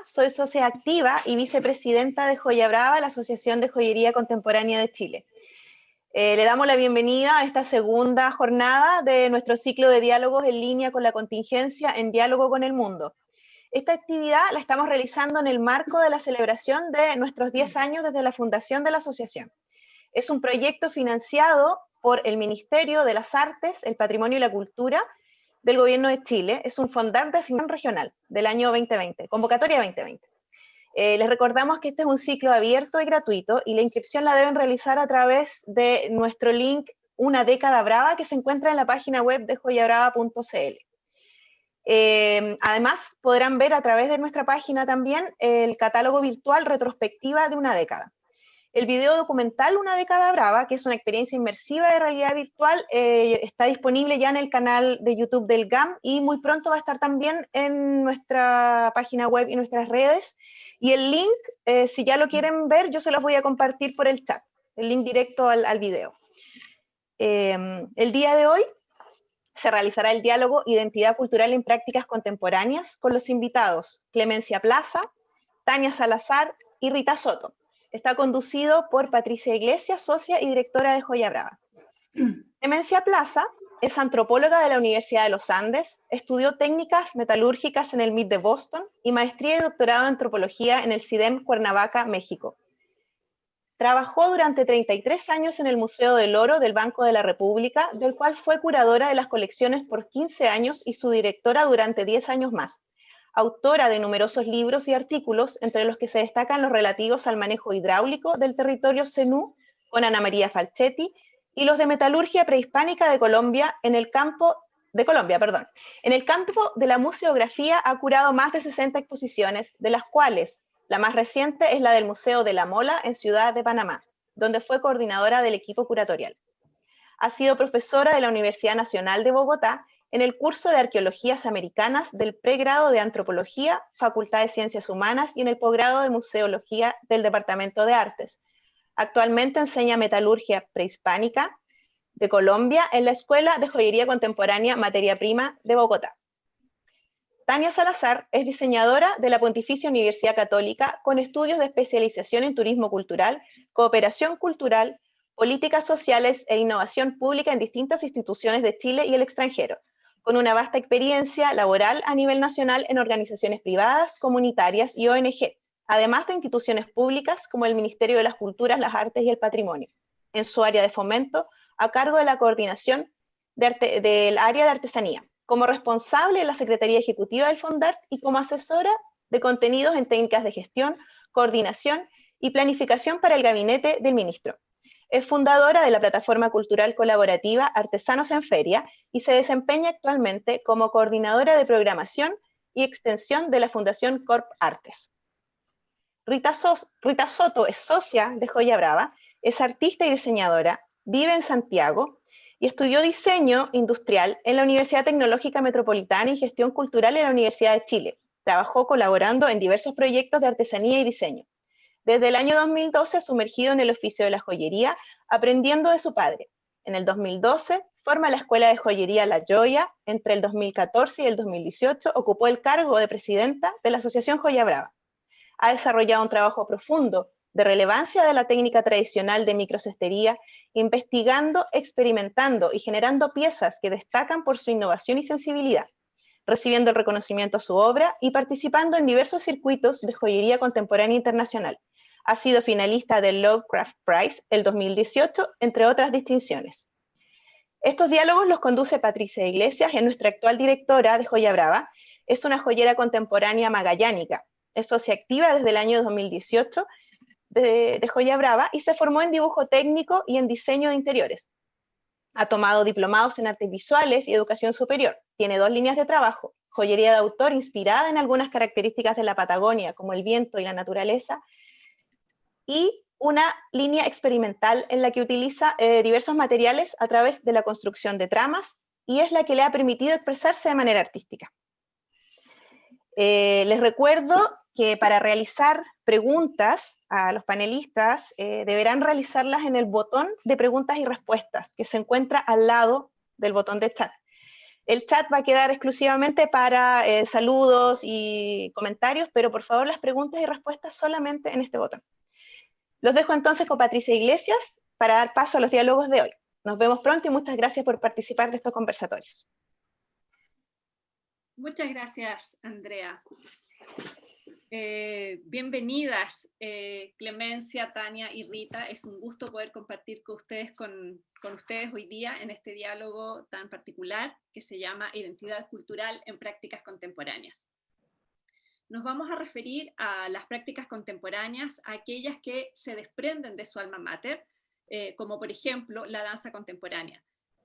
soy socia activa y vicepresidenta de Joya Brava, la Asociación de Joyería Contemporánea de Chile. Le damos la bienvenida a esta segunda jornada de nuestro ciclo de diálogos en línea con la contingencia en diálogo con el mundo. Esta actividad la estamos realizando en el marco de la celebración de nuestros 10 años desde la fundación de la asociación. Es un proyecto financiado por el Ministerio de las Artes, el Patrimonio y la Cultura del Gobierno de Chile. Es un fondar de asignación regional del año 2020, convocatoria 2020. Les recordamos que este es un ciclo abierto y gratuito y la inscripción la deben realizar a través de nuestro link Una Década Brava, que se encuentra en la página web de joyabrava.cl. Además, podrán ver a través de nuestra página también el catálogo virtual retrospectiva de una década. El video documental Una Década Brava, que es una experiencia inmersiva de realidad virtual, está disponible ya en el canal de YouTube del GAM y muy pronto va a estar también en nuestra página web y nuestras redes. Y el link, si ya lo quieren ver, yo se los voy a compartir por el chat, el link directo al video. El día de hoy se realizará el diálogo Identidad Cultural en Prácticas Contemporáneas con los invitados Clemencia Plaza, Tania Salazar y Rita Soto. Está conducido por Patricia Iglesias, socia y directora de Joya Brava. Clemencia Plaza es antropóloga de la Universidad de los Andes, estudió técnicas metalúrgicas en el MIT de Boston y maestría y doctorado en antropología en el CIDEM Cuernavaca, México. Trabajó durante 33 años en el Museo del Oro del Banco de la República, del cual fue curadora de las colecciones por 15 años y su directora durante 10 años más. Autora de numerosos libros y artículos, entre los que se destacan los relativos al manejo hidráulico del territorio zenú, con Ana María Falchetti, y los de metalurgia prehispánica de Colombia, en el campo de la museografía ha curado más de 60 exposiciones, de las cuales la más reciente es la del Museo de la Mola en Ciudad de Panamá, donde fue coordinadora del equipo curatorial. Ha sido profesora de la Universidad Nacional de Bogotá en el curso de Arqueologías Americanas del pregrado de Antropología, Facultad de Ciencias Humanas y en el posgrado de Museología del Departamento de Artes. Actualmente enseña metalurgia prehispánica de Colombia en la Escuela de Joyería Contemporánea Materia Prima de Bogotá. Tania Salazar es diseñadora de la Pontificia Universidad Católica con estudios de especialización en turismo cultural, cooperación cultural, políticas sociales e innovación pública en distintas instituciones de Chile y el extranjero, con una vasta experiencia laboral a nivel nacional en organizaciones privadas, comunitarias y ONG, además de instituciones públicas como el Ministerio de las Culturas, las Artes y el Patrimonio, en su área de fomento, a cargo de la coordinación del área de artesanía, como responsable de la Secretaría Ejecutiva del Fondart y como asesora de contenidos en técnicas de gestión, coordinación y planificación para el gabinete del ministro. Es fundadora de la plataforma cultural colaborativa Artesanos en Feria y se desempeña actualmente como coordinadora de programación y extensión de la Fundación Corp Artes. Rita Soto es socia de Joya Brava, es artista y diseñadora, vive en Santiago y estudió diseño industrial en la Universidad Tecnológica Metropolitana y gestión cultural en la Universidad de Chile. Trabajó colaborando en diversos proyectos de artesanía y diseño. Desde el año 2012 sumergido en el oficio de la joyería, aprendiendo de su padre. En el 2012 forma la Escuela de Joyería La Joya. Entre el 2014 y el 2018 ocupó el cargo de presidenta de la Asociación Joya Brava. Ha desarrollado un trabajo profundo de relevancia de la técnica tradicional de microcestería, investigando, experimentando y generando piezas que destacan por su innovación y sensibilidad, recibiendo el reconocimiento a su obra y participando en diversos circuitos de joyería contemporánea internacional. Ha sido finalista del Lovecraft Prize el 2018, entre otras distinciones. Estos diálogos los conduce Patricia Iglesias, es nuestra actual directora de Joya Brava. Es una joyera contemporánea magallánica. Es socia activa desde el año 2018 de Joya Brava y se formó en dibujo técnico y en diseño de interiores. Ha tomado diplomados en artes visuales y educación superior. Tiene 2 líneas de trabajo: joyería de autor inspirada en algunas características de la Patagonia, como el viento y la naturaleza, y una línea experimental en la que utiliza diversos materiales a través de la construcción de tramas, y es la que le ha permitido expresarse de manera artística. Les recuerdo que para realizar preguntas a los panelistas deberán realizarlas en el botón de preguntas y respuestas que se encuentra al lado del botón de chat. El chat va a quedar exclusivamente para saludos y comentarios, pero por favor las preguntas y respuestas solamente en este botón. Los dejo entonces con Patricia Iglesias para dar paso a los diálogos de hoy. Nos vemos pronto y muchas gracias por participar de estos conversatorios. Muchas gracias, Andrea. Bienvenidas, Clemencia, Tania y Rita. Es un gusto poder compartir con ustedes hoy día en este diálogo tan particular que se llama Identidad Cultural en Prácticas Contemporáneas. Nos vamos a referir a las prácticas contemporáneas, a aquellas que se desprenden de su alma mater, como por ejemplo la danza contemporánea,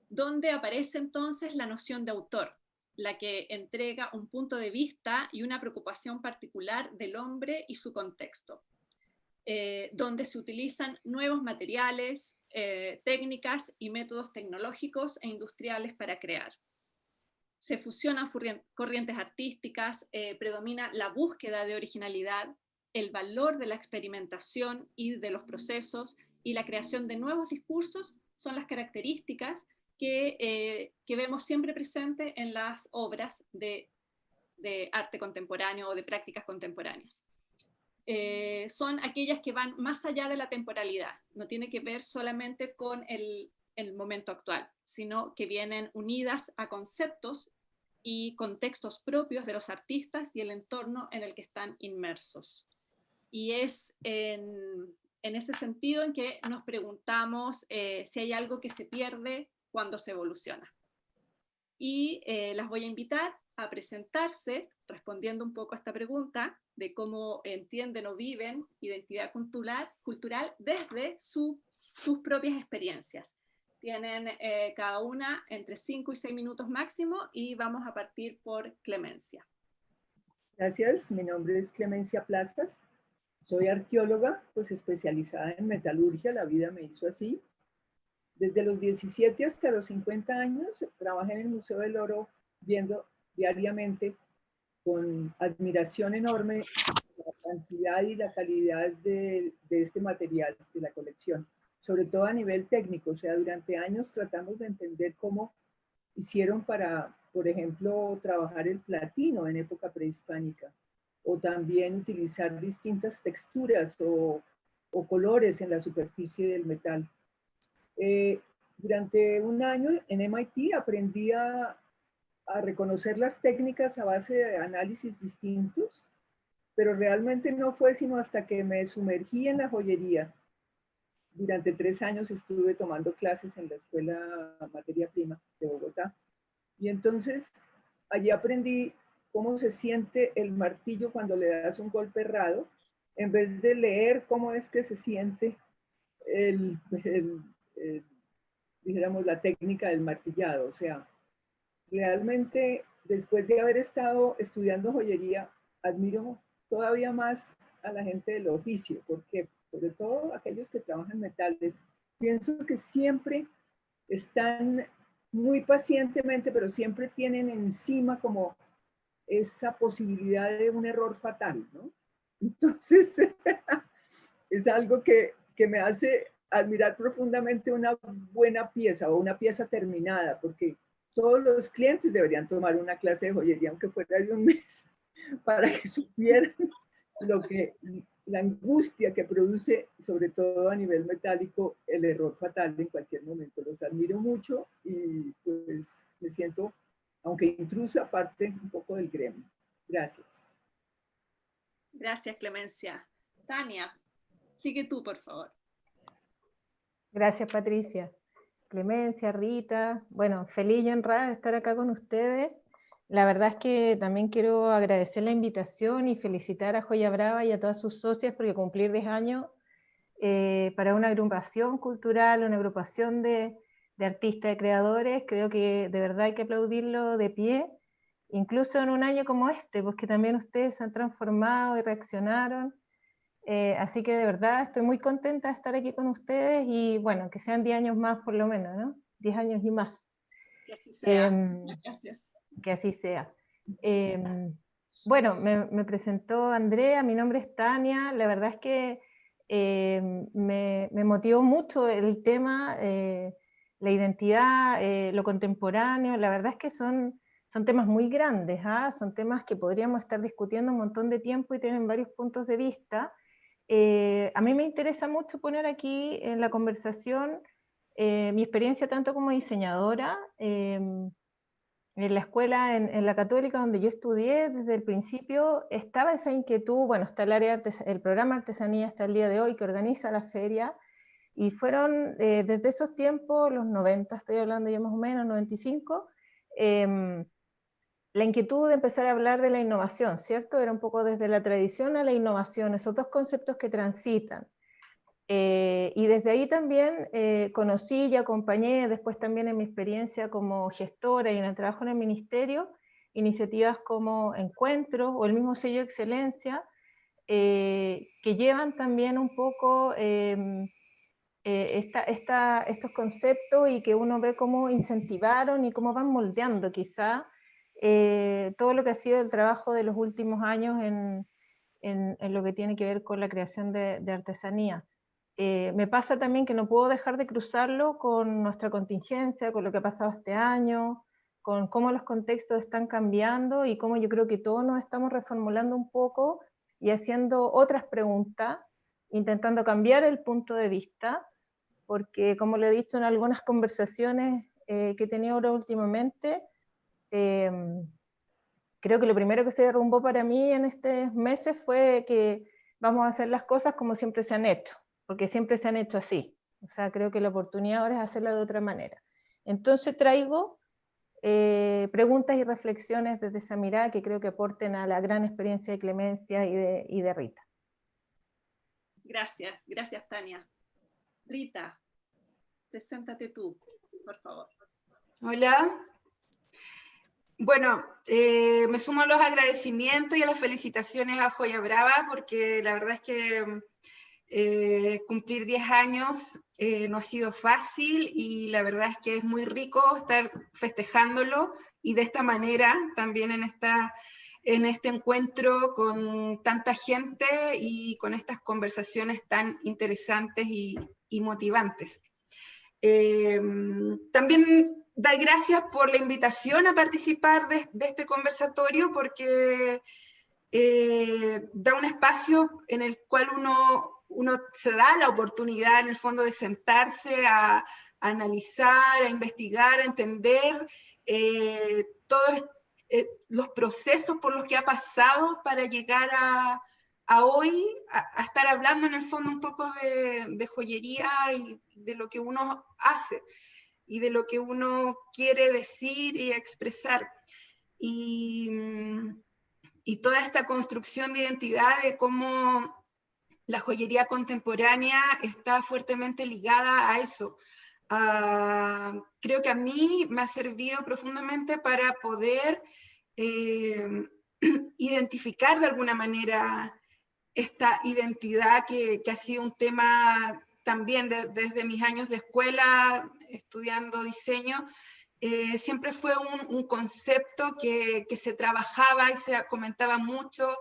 donde aparece entonces la noción de autor, la que entrega un punto de vista y una preocupación particular del hombre y su contexto, donde se utilizan nuevos materiales, técnicas y métodos tecnológicos e industriales para crear. Se fusionan corrientes artísticas, predomina la búsqueda de originalidad, el valor de la experimentación y de los procesos, y la creación de nuevos discursos son las características que vemos siempre presente en las obras de arte contemporáneo o de prácticas contemporáneas. Son aquellas que van más allá de la temporalidad, no tiene que ver solamente con el momento actual, sino que vienen unidas a conceptos y contextos propios de los artistas y el entorno en el que están inmersos. Y es en ese sentido en que nos preguntamos si hay algo que se pierde cuando se evoluciona. Y las voy a invitar a presentarse respondiendo un poco a esta pregunta de cómo entienden o viven identidad cultural desde sus propias experiencias. Tienen cada una entre 5 y 6 minutos máximo y vamos a partir por Clemencia. Gracias, mi nombre es Clemencia Plastas. Soy arqueóloga, pues especializada en metalurgia, la vida me hizo así. Desde los 17 hasta los 50 años trabajé en el Museo del Oro viendo diariamente con admiración enorme la cantidad y la calidad de este material de la colección, sobre todo a nivel técnico. O sea, durante años tratamos de entender cómo hicieron para, por ejemplo, trabajar el platino en época prehispánica, o también utilizar distintas texturas o colores en la superficie del metal. Durante un año en MIT aprendí a reconocer las técnicas a base de análisis distintos, pero realmente no fue sino hasta que me sumergí en la joyería. Durante 3 años estuve tomando clases en la Escuela Materia Prima de Bogotá, y entonces allí aprendí cómo se siente el martillo cuando le das un golpe errado, en vez de leer cómo es que se siente dijéramos, la técnica del martillado. O sea, realmente después de haber estado estudiando joyería, admiro todavía más a la gente del oficio, porque sobre todo aquellos que trabajan metales, pienso que siempre están muy pacientemente, pero siempre tienen encima como esa posibilidad de un error fatal, ¿no? Entonces, es algo que me hace admirar profundamente una buena pieza o una pieza terminada, porque todos los clientes deberían tomar una clase de joyería, aunque fuera de un mes, para que supieran la angustia que produce, sobre todo a nivel metálico, el error fatal en cualquier momento. Los admiro mucho y pues me siento, aunque intrusa, parte un poco del gremio. Gracias. Gracias, Clemencia. Tania, sigue tú, por favor. Gracias, Patricia. Clemencia, Rita, bueno, feliz y honrada de estar acá con ustedes. La verdad es que también quiero agradecer la invitación y felicitar a Joya Brava y a todas sus socias porque cumplir 10 años para una agrupación cultural, una agrupación de artistas, de creadores, creo que de verdad hay que aplaudirlo de pie, incluso en un año como este, porque también ustedes se han transformado y reaccionaron. Así que de verdad estoy muy contenta de estar aquí con ustedes y bueno, que sean 10 años más por lo menos, ¿no? 10 años y más. Que así sea. Gracias. Que así sea. Bueno, me presentó Andrea, mi nombre es Tania, la verdad es que me motivó mucho el tema, la identidad, lo contemporáneo, la verdad es que son son temas muy grandes, son temas que podríamos estar discutiendo un montón de tiempo y tienen varios puntos de vista. A mí me interesa mucho poner aquí en la conversación mi experiencia tanto como diseñadora. En la escuela, en la Católica, donde yo estudié, desde el principio estaba esa inquietud. Bueno, está el área el programa de artesanía hasta el día de hoy, que organiza la feria, y fueron desde esos tiempos, los 90, estoy hablando ya más o menos, 95, la inquietud de empezar a hablar de la innovación, ¿cierto? Era un poco desde la tradición a la innovación, esos dos conceptos que transitan. Y desde ahí también conocí y acompañé, después también en mi experiencia como gestora y en el trabajo en el ministerio, iniciativas como Encuentro o el mismo sello Excelencia, que llevan también un poco estos conceptos y que uno ve cómo incentivaron y cómo van moldeando quizá todo lo que ha sido el trabajo de los últimos años en lo que tiene que ver con la creación de artesanía. Me pasa también que no puedo dejar de cruzarlo con nuestra contingencia, con lo que ha pasado este año, con cómo los contextos están cambiando y cómo yo creo que todos nos estamos reformulando un poco y haciendo otras preguntas, intentando cambiar el punto de vista, porque como le he dicho en algunas conversaciones que he tenido ahora últimamente, creo que lo primero que se derrumbó para mí en estos meses fue que vamos a hacer las cosas como siempre se han hecho, porque siempre se han hecho así. O sea, creo que la oportunidad ahora es hacerla de otra manera. Entonces traigo preguntas y reflexiones desde esa mirada que creo que aporten a la gran experiencia de Clemencia y de Rita. Gracias, gracias Tania. Rita, preséntate tú, por favor. Hola. Bueno, me sumo a los agradecimientos y a las felicitaciones a Joya Brava, porque la verdad es que cumplir 10 años no ha sido fácil y la verdad es que es muy rico estar festejándolo y de esta manera también en este encuentro con tanta gente y con estas conversaciones tan interesantes y motivantes. También dar gracias por la invitación a participar de este conversatorio, porque da un espacio en el cual uno se da la oportunidad en el fondo de sentarse a analizar, a investigar, a entender todos los procesos por los que ha pasado para llegar a hoy, a estar hablando en el fondo un poco de joyería y de lo que uno hace y de lo que uno quiere decir y expresar. Y toda esta construcción de identidad de cómo la joyería contemporánea está fuertemente ligada a eso. Creo que a mí me ha servido profundamente para poder identificar de alguna manera esta identidad que ha sido un tema también desde mis años de escuela, estudiando diseño. Siempre fue un concepto que se trabajaba y se comentaba mucho,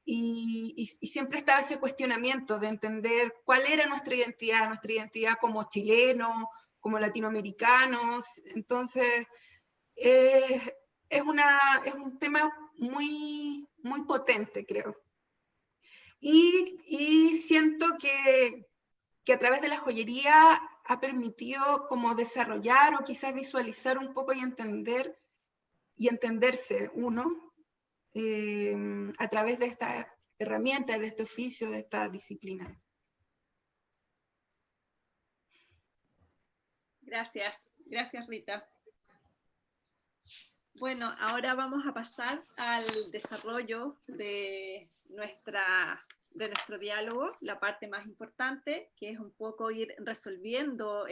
y siempre estaba ese cuestionamiento de entender cuál era nuestra identidad como chilenos, como latinoamericanos. Entonces, es un tema muy, muy potente, creo. Y siento que a través de la joyería ha permitido como desarrollar o quizás visualizar un poco y entenderse uno a través de esta herramienta, de este oficio, de esta disciplina. Gracias, gracias Rita. Bueno, ahora vamos a pasar al desarrollo de nuestro diálogo, la parte más importante, que es un poco ir resolviendo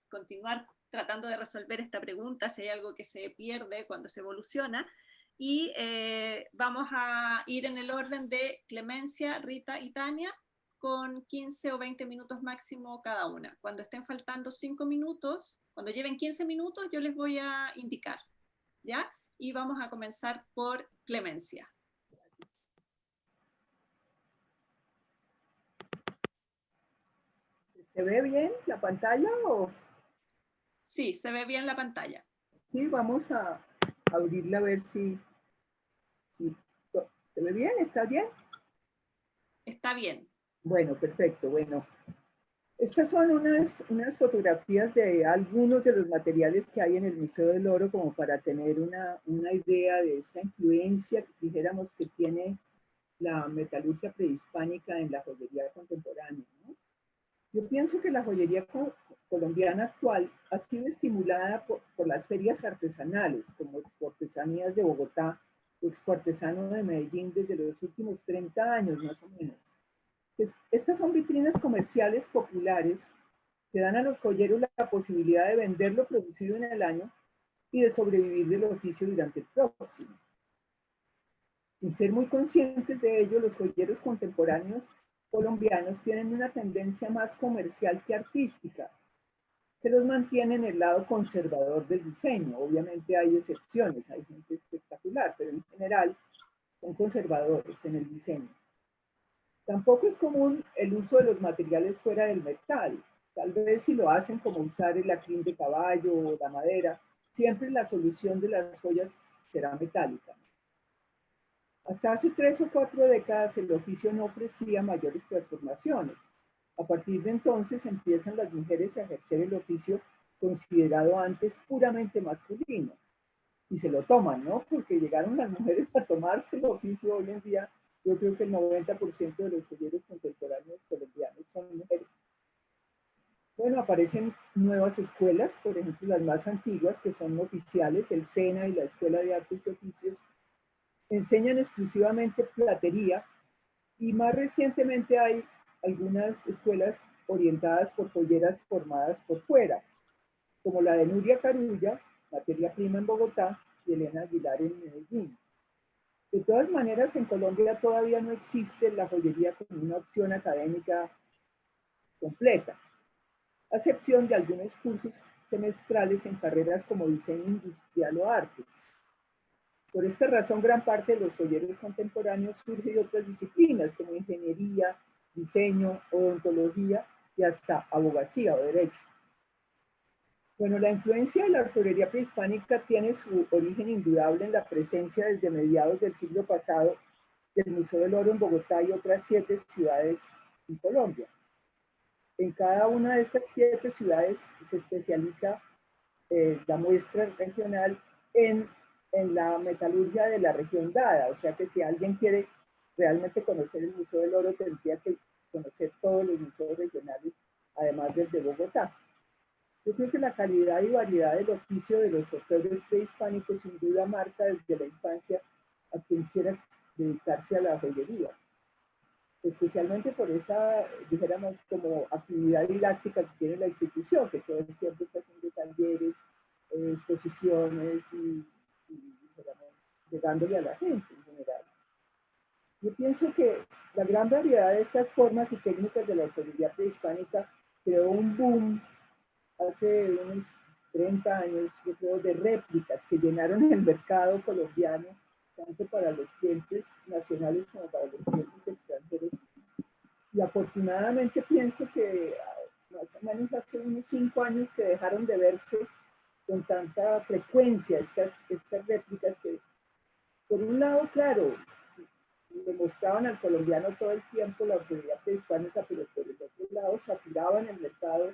continuar tratando de resolver esta pregunta, si hay algo que se pierde cuando se evoluciona, y vamos a ir en el orden de Clemencia, Rita y Tania, con 15 o 20 minutos máximo cada una. Cuando estén faltando 5 minutos, cuando lleven 15 minutos, yo les voy a indicar, ¿ya? Y vamos a comenzar por Clemencia. ¿Se ve bien la pantalla o...? Sí, se ve bien la pantalla. Sí, vamos a abrirla a ver ¿se ve bien? ¿Está bien? Está bien. Bueno, perfecto. Bueno, estas son unas fotografías de algunos de los materiales que hay en el Museo del Oro, como para tener una idea de esta influencia, dijéramos, que tiene la metalurgia prehispánica en la joyería contemporánea, ¿no? Yo pienso que la joyería colombiana actual ha sido estimulada por las ferias artesanales, como Expoartesanías de Bogotá o Expoartesano de Medellín desde los últimos 30 años más o menos. Estas son vitrinas comerciales populares que dan a los joyeros la posibilidad de vender lo producido en el año y de sobrevivir del oficio durante el próximo. Sin ser muy conscientes de ello, los joyeros contemporáneos colombianos tienen una tendencia más comercial que artística, que los mantiene en el lado conservador del diseño. Obviamente hay excepciones, hay gente espectacular, pero en general son conservadores en el diseño. Tampoco es común el uso de los materiales fuera del metal. Tal vez si lo hacen como usar el lacrín de caballo o la madera, siempre la solución de las joyas será metálica. Hasta hace 3 o 4 décadas el oficio no ofrecía mayores transformaciones. A partir de entonces empiezan las mujeres a ejercer el oficio considerado antes puramente masculino. Y se lo toman, ¿no? Porque llegaron las mujeres a tomarse el oficio hoy en día. Yo creo que el 90% de los joyeros contemporáneos colombianos son mujeres. Bueno, aparecen nuevas escuelas, por ejemplo, las más antiguas, que son oficiales, el SENA y la Escuela de Artes y Oficios, enseñan exclusivamente platería, y más recientemente hay algunas escuelas orientadas por joyeras formadas por fuera, como la de Nuria Carulla, materia prima en Bogotá, y Elena Aguilar en Medellín. De todas maneras, en Colombia todavía no existe la joyería como una opción académica completa, a excepción de algunos cursos semestrales en carreras como diseño industrial o artes. Por esta razón, gran parte de los joyeros contemporáneos surge de otras disciplinas como ingeniería, diseño, odontología y hasta abogacía o derecho. Bueno, la influencia de la orfebrería prehispánica tiene su origen indudable en la presencia desde mediados del siglo pasado del Museo del Oro en Bogotá y otras 7 ciudades en Colombia. En cada una de estas 7 ciudades se especializa la muestra regional en la metalurgia de la región dada, o sea que si alguien quiere realmente conocer el Museo del Oro, tendría que conocer todos los museos regionales, además del de Bogotá. Yo creo que la calidad y variedad del oficio de los orfebres prehispánicos sin duda marca desde la infancia a quien quiera dedicarse a la joyería, especialmente por esa, dijéramos, como actividad didáctica que tiene la institución, que todo el tiempo está haciendo talleres, exposiciones y digamos, llegándole a la gente en general. Yo pienso que la gran variedad de estas formas y técnicas de la orfebrería prehispánica creó un boom hace unos 30 años, yo creo, de réplicas que llenaron el mercado colombiano, tanto para los clientes nacionales como para los clientes extranjeros. Y afortunadamente pienso que más o menos hace unos 5 años que dejaron de verse con tanta frecuencia estas réplicas que, por un lado, claro, demostraban al colombiano todo el tiempo la orfebrería prehispánica, pero por el otro lado saturaban el mercado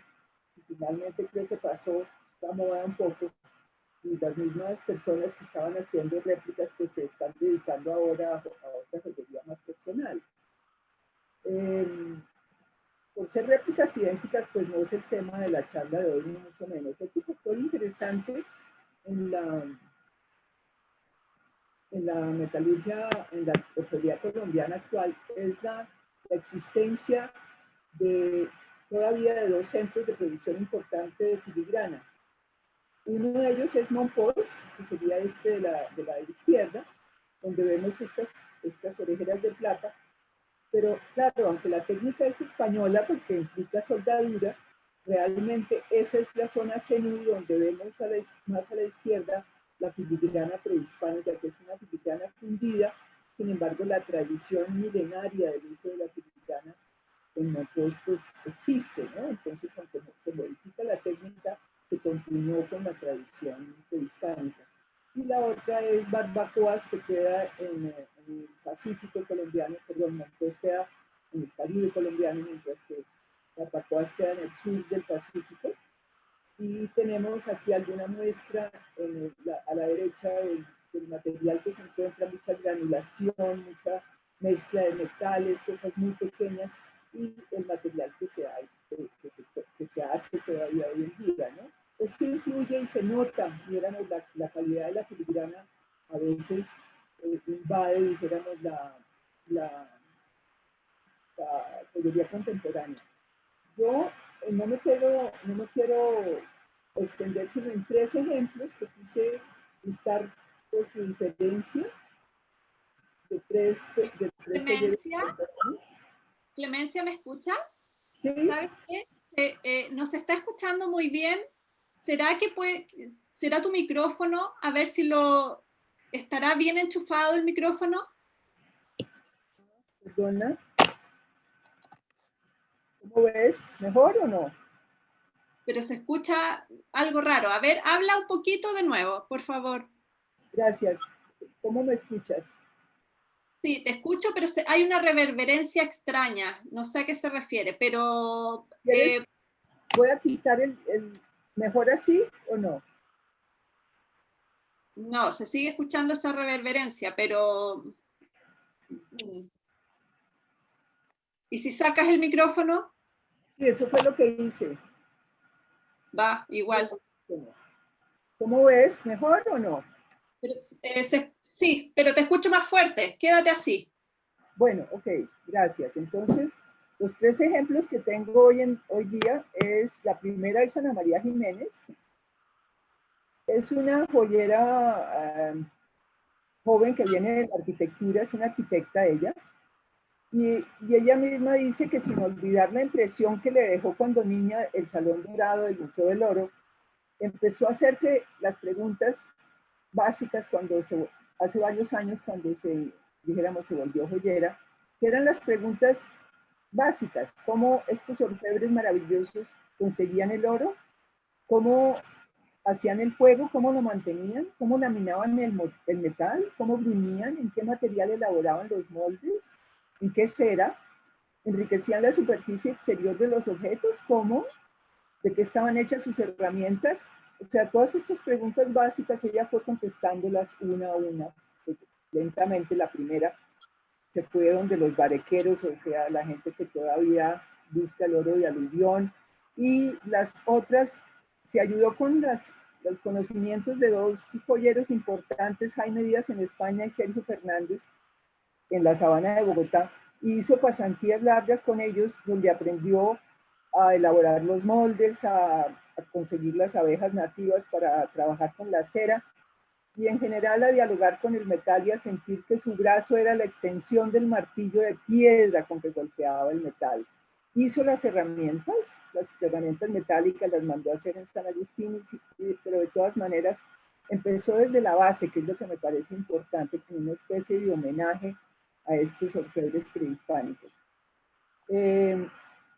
y finalmente creo que pasó la moda un poco y las mismas personas que estaban haciendo réplicas pues se están dedicando ahora a otra joyería más personal. Por ser réplicas idénticas, pues no es el tema de la charla de hoy, ni mucho menos. Otro factor interesante en la metalurgia, en la orfebrería colombiana actual, es la existencia todavía de 2 centros de producción importante de filigrana. Uno de ellos es Monpós, que sería de la izquierda, donde vemos estas orejeras de plata. Pero claro, aunque la técnica es española porque implica soldadura, realmente esa es la zona cenú donde vemos más a la izquierda la filigrana prehispánica, que es una filigrana fundida. Sin embargo, la tradición milenaria del uso de la filigrana en Monpós pues existe, ¿no? Entonces, aunque se modifica la técnica, se continuó con la tradición prehispánica. Y la otra Barbacoas, que queda en el Pacífico colombiano, perdón, Monpós queda en el Caribe colombiano, mientras que Barbacoas queda en el sur del Pacífico. Y tenemos aquí alguna muestra a la derecha del material que se encuentra, mucha granulación, mucha mezcla de metales, cosas muy pequeñas, y el material que se hace todavía hoy en día, ¿no? Esto influye y se nota, dijéramos, la calidad de la filigrana a veces invade, dijéramos, la joyería contemporánea. Yo no me quiero extender sino en 3 ejemplos que quise buscar por su diferencia de tres Clemencia, ¿me escuchas? Sí. ¿Sabes qué? Nos está escuchando muy bien. ¿Será tu micrófono? A ver si estará bien enchufado el micrófono. Perdona. ¿Cómo ves? ¿Mejor o no? Pero se escucha algo raro. A ver, habla un poquito de nuevo, por favor. Gracias. ¿Cómo me escuchas? Sí, te escucho, pero hay una reverberancia extraña. No sé a qué se refiere, pero... ¿Voy a quitar el mejor así o no? No, se sigue escuchando esa reverberancia, pero... ¿Y si sacas el micrófono? Sí, eso fue lo que hice. Va, igual. ¿Cómo ves? ¿Mejor o no? Pero, sí, pero te escucho más fuerte. Quédate así. Bueno, ok, gracias. Entonces, los 3 ejemplos que tengo hoy día es, la primera es Ana María Jiménez. Es una joyera joven que viene de la arquitectura, es una arquitecta ella. Y ella misma dice que sin olvidar la impresión que le dejó cuando niña el Salón Dorado del Museo del Oro, empezó a hacerse las preguntas básicas hace varios años, cuando se volvió joyera, que eran las preguntas básicas: cómo estos orfebres maravillosos conseguían el oro, cómo hacían el fuego, cómo lo mantenían, cómo laminaban el metal, cómo bruñían, en qué material elaboraban los moldes, en qué cera, enriquecían la superficie exterior de los objetos, cómo, de qué estaban hechas sus herramientas. O sea, todas esas preguntas básicas ella fue contestándolas una a una, lentamente. La primera se fue donde los barequeros, o sea, la gente que todavía busca el oro de aluvión, y las otras se ayudó con los conocimientos de 2 joyeros importantes, Jaime Díaz en España y Sergio Fernández en la Sabana de Bogotá, y hizo pasantías largas con ellos, donde aprendió a elaborar los moldes, a conseguir las abejas nativas para trabajar con la cera, y en general a dialogar con el metal y a sentir que su brazo era la extensión del martillo de piedra con que golpeaba el metal. Hizo las herramientas metálicas, las mandó a hacer en San Agustín, pero de todas maneras empezó desde la base, que es lo que me parece importante, como una especie de homenaje a estos orfebres prehispánicos.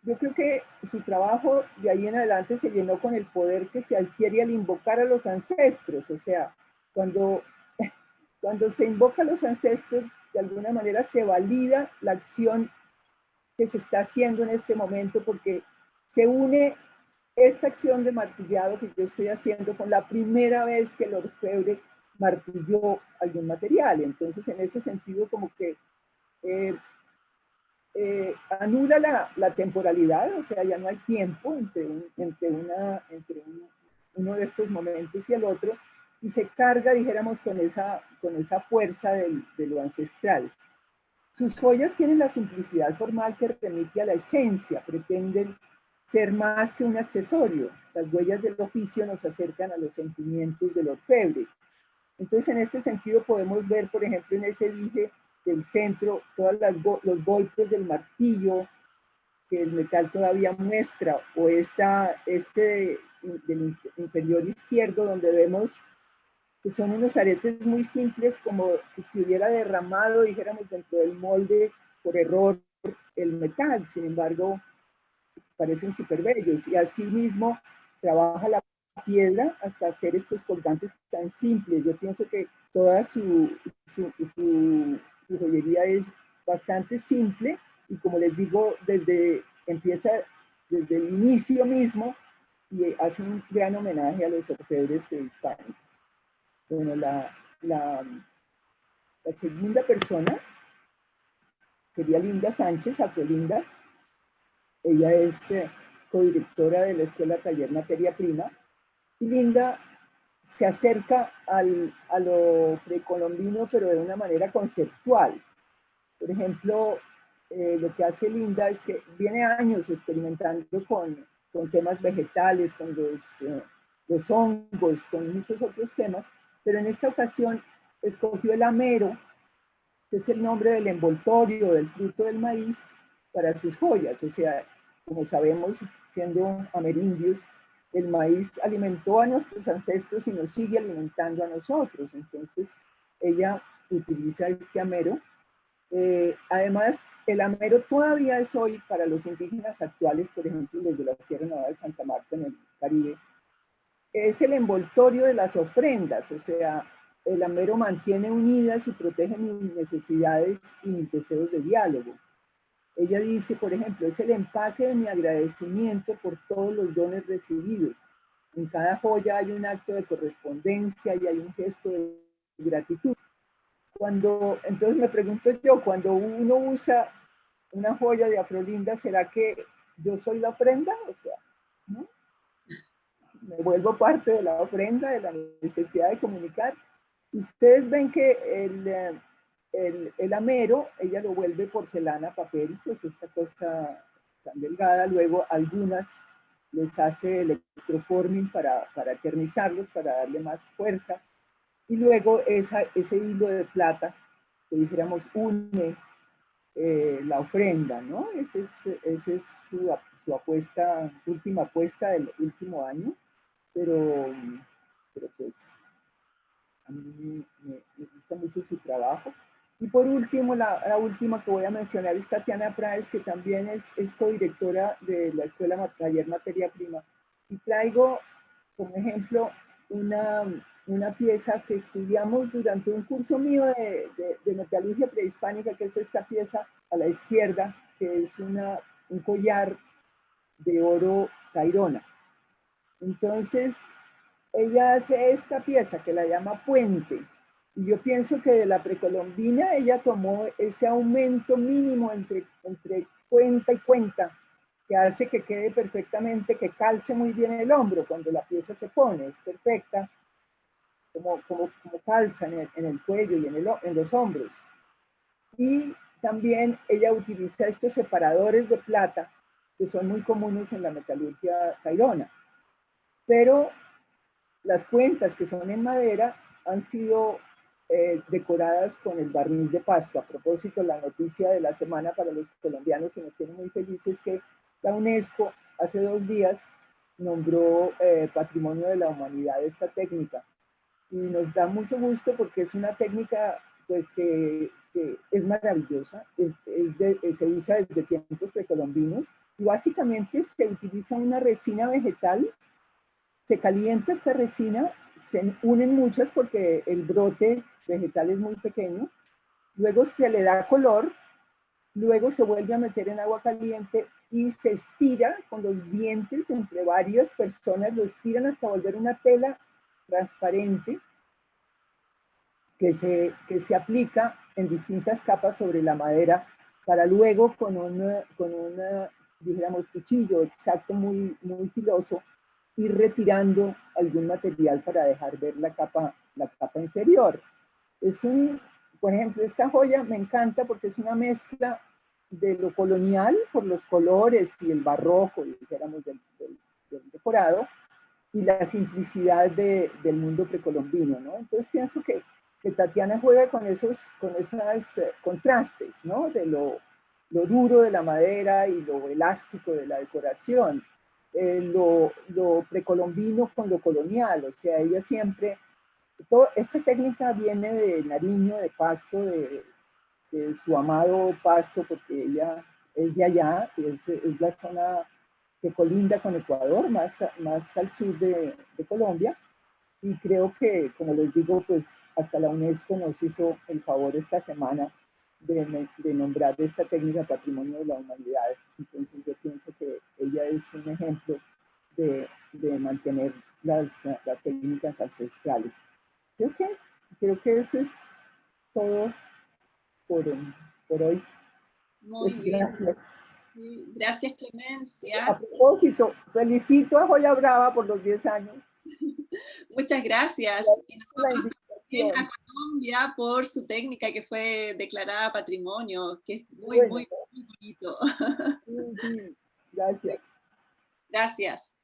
Yo creo que su trabajo de ahí en adelante se llenó con el poder que se adquiere al invocar a los ancestros. O sea, cuando se invoca a los ancestros, de alguna manera se valida la acción que se está haciendo en este momento, porque se une esta acción de martillado que yo estoy haciendo con la primera vez que el orfebre martilló algún material. Entonces, en ese sentido, como que anula la temporalidad, o sea, ya no hay tiempo entre uno de estos momentos y el otro, y se carga, dijéramos, con esa fuerza de lo ancestral. Sus joyas tienen la simplicidad formal que remite a la esencia, pretenden ser más que un accesorio. Las huellas del oficio nos acercan a los sentimientos del orfebre. Entonces, en este sentido, podemos ver, por ejemplo, en ese dije del centro, todos los golpes del martillo que el metal todavía muestra, o del inferior izquierdo, donde vemos que son unos aretes muy simples, como que si hubiera derramado, dijéramos, dentro del molde por error el metal. Sin embargo, parecen súper bellos. Y así mismo trabaja la piedra hasta hacer estos colgantes tan simples. Yo pienso que toda su joyería es bastante simple y, como les digo, empieza desde el inicio mismo y hace un gran homenaje a los orfebres prehispánicos. Bueno, la segunda persona sería Linda Sánchez, Afrolinda. Ella es codirectora de la Escuela Taller Materia Prima. Y Linda se acerca a lo precolombino, pero de una manera conceptual. Por ejemplo, lo que hace Linda es que viene años experimentando con temas vegetales, con los hongos, con muchos otros temas, pero en esta ocasión escogió el amero, que es el nombre del envoltorio, del fruto del maíz, para sus joyas. O sea, como sabemos, siendo amerindios, el maíz alimentó a nuestros ancestros y nos sigue alimentando a nosotros. Entonces, ella utiliza este amero. Además, el amero todavía es hoy para los indígenas actuales, por ejemplo, los de la Sierra Nevada de Santa Marta en el Caribe, es el envoltorio de las ofrendas. O sea, el amero mantiene unidas y protege mis necesidades y mis deseos de diálogo. Ella dice, por ejemplo, es el empaque de mi agradecimiento por todos los dones recibidos. En cada joya hay un acto de correspondencia y hay un gesto de gratitud. Entonces me pregunto yo, cuando uno usa una joya de Afrolinda, ¿será que yo soy la ofrenda? O sea, ¿no? Me vuelvo parte de la ofrenda, de la necesidad de comunicar. Ustedes ven que el amero, ella lo vuelve porcelana, papel, pues esta cosa tan delgada. Luego algunas les hace electroforming para eternizarlos, para darle más fuerza. Y luego ese hilo de plata, que dijéramos, une la ofrenda, ¿no? Esa es su apuesta, última apuesta del último año, pero pues a mí me gusta mucho su trabajo. Y por último, la última que voy a mencionar es Tatiana Praes, que también es codirectora de la Escuela Taller Materia Prima. Y traigo, como ejemplo, una pieza que estudiamos durante un curso mío de metalurgia prehispánica, que es esta pieza a la izquierda, que es un collar de oro Tairona. Entonces, ella hace esta pieza que la llama Puente, y yo pienso que de la precolombina ella tomó ese aumento mínimo entre cuenta y cuenta, que hace que quede perfectamente, que calce muy bien el hombro cuando la pieza se pone, es perfecta, como calza en el cuello y en los hombros. Y también ella utiliza estos separadores de plata, que son muy comunes en la metalurgia tairona, pero las cuentas que son en madera han sido decoradas con el barniz de pasto. A propósito, la noticia de la semana para los colombianos que nos tiene muy felices es que la UNESCO hace 2 días nombró Patrimonio de la Humanidad esta técnica. Y nos da mucho gusto porque es una técnica pues, que es maravillosa, se usa desde tiempos precolombinos y básicamente se utiliza una resina vegetal. Se calienta esta resina, se unen muchas porque el brote vegetal es muy pequeño, luego se le da color, luego se vuelve a meter en agua caliente y se estira con los dientes entre varias personas, lo estiran hasta volver una tela transparente que se aplica en distintas capas sobre la madera para luego con un dijéramos, cuchillo exacto, muy, muy filoso, ir retirando algún material para dejar ver la capa inferior. Por ejemplo, esta joya me encanta porque es una mezcla de lo colonial por los colores y el barroco, dijéramos, del decorado, y la simplicidad del mundo precolombino, ¿no? Entonces pienso que Tatiana juega con esos contrastes, ¿no? De lo duro de la madera y lo elástico de la decoración, lo precolombino con lo colonial. O sea, ella siempre, esta técnica viene de Nariño, de Pasto, de su amado Pasto, porque ella es de allá, es la zona que colinda con Ecuador, más al sur de Colombia. Y creo que, como les digo, pues hasta la UNESCO nos hizo el favor esta semana de nombrar esta técnica Patrimonio de la Humanidad. Entonces yo pienso que ella es un ejemplo de mantener las técnicas ancestrales. Creo que eso es todo por hoy. Muy Pues, bien. gracias. Gracias, Clemencia. A propósito, felicito a Joya Brava por los 10 años. Muchas gracias. Y nosotros también a Colombia por su técnica que fue declarada patrimonio, que es muy, muy, muy bonito. Sí, gracias. Gracias.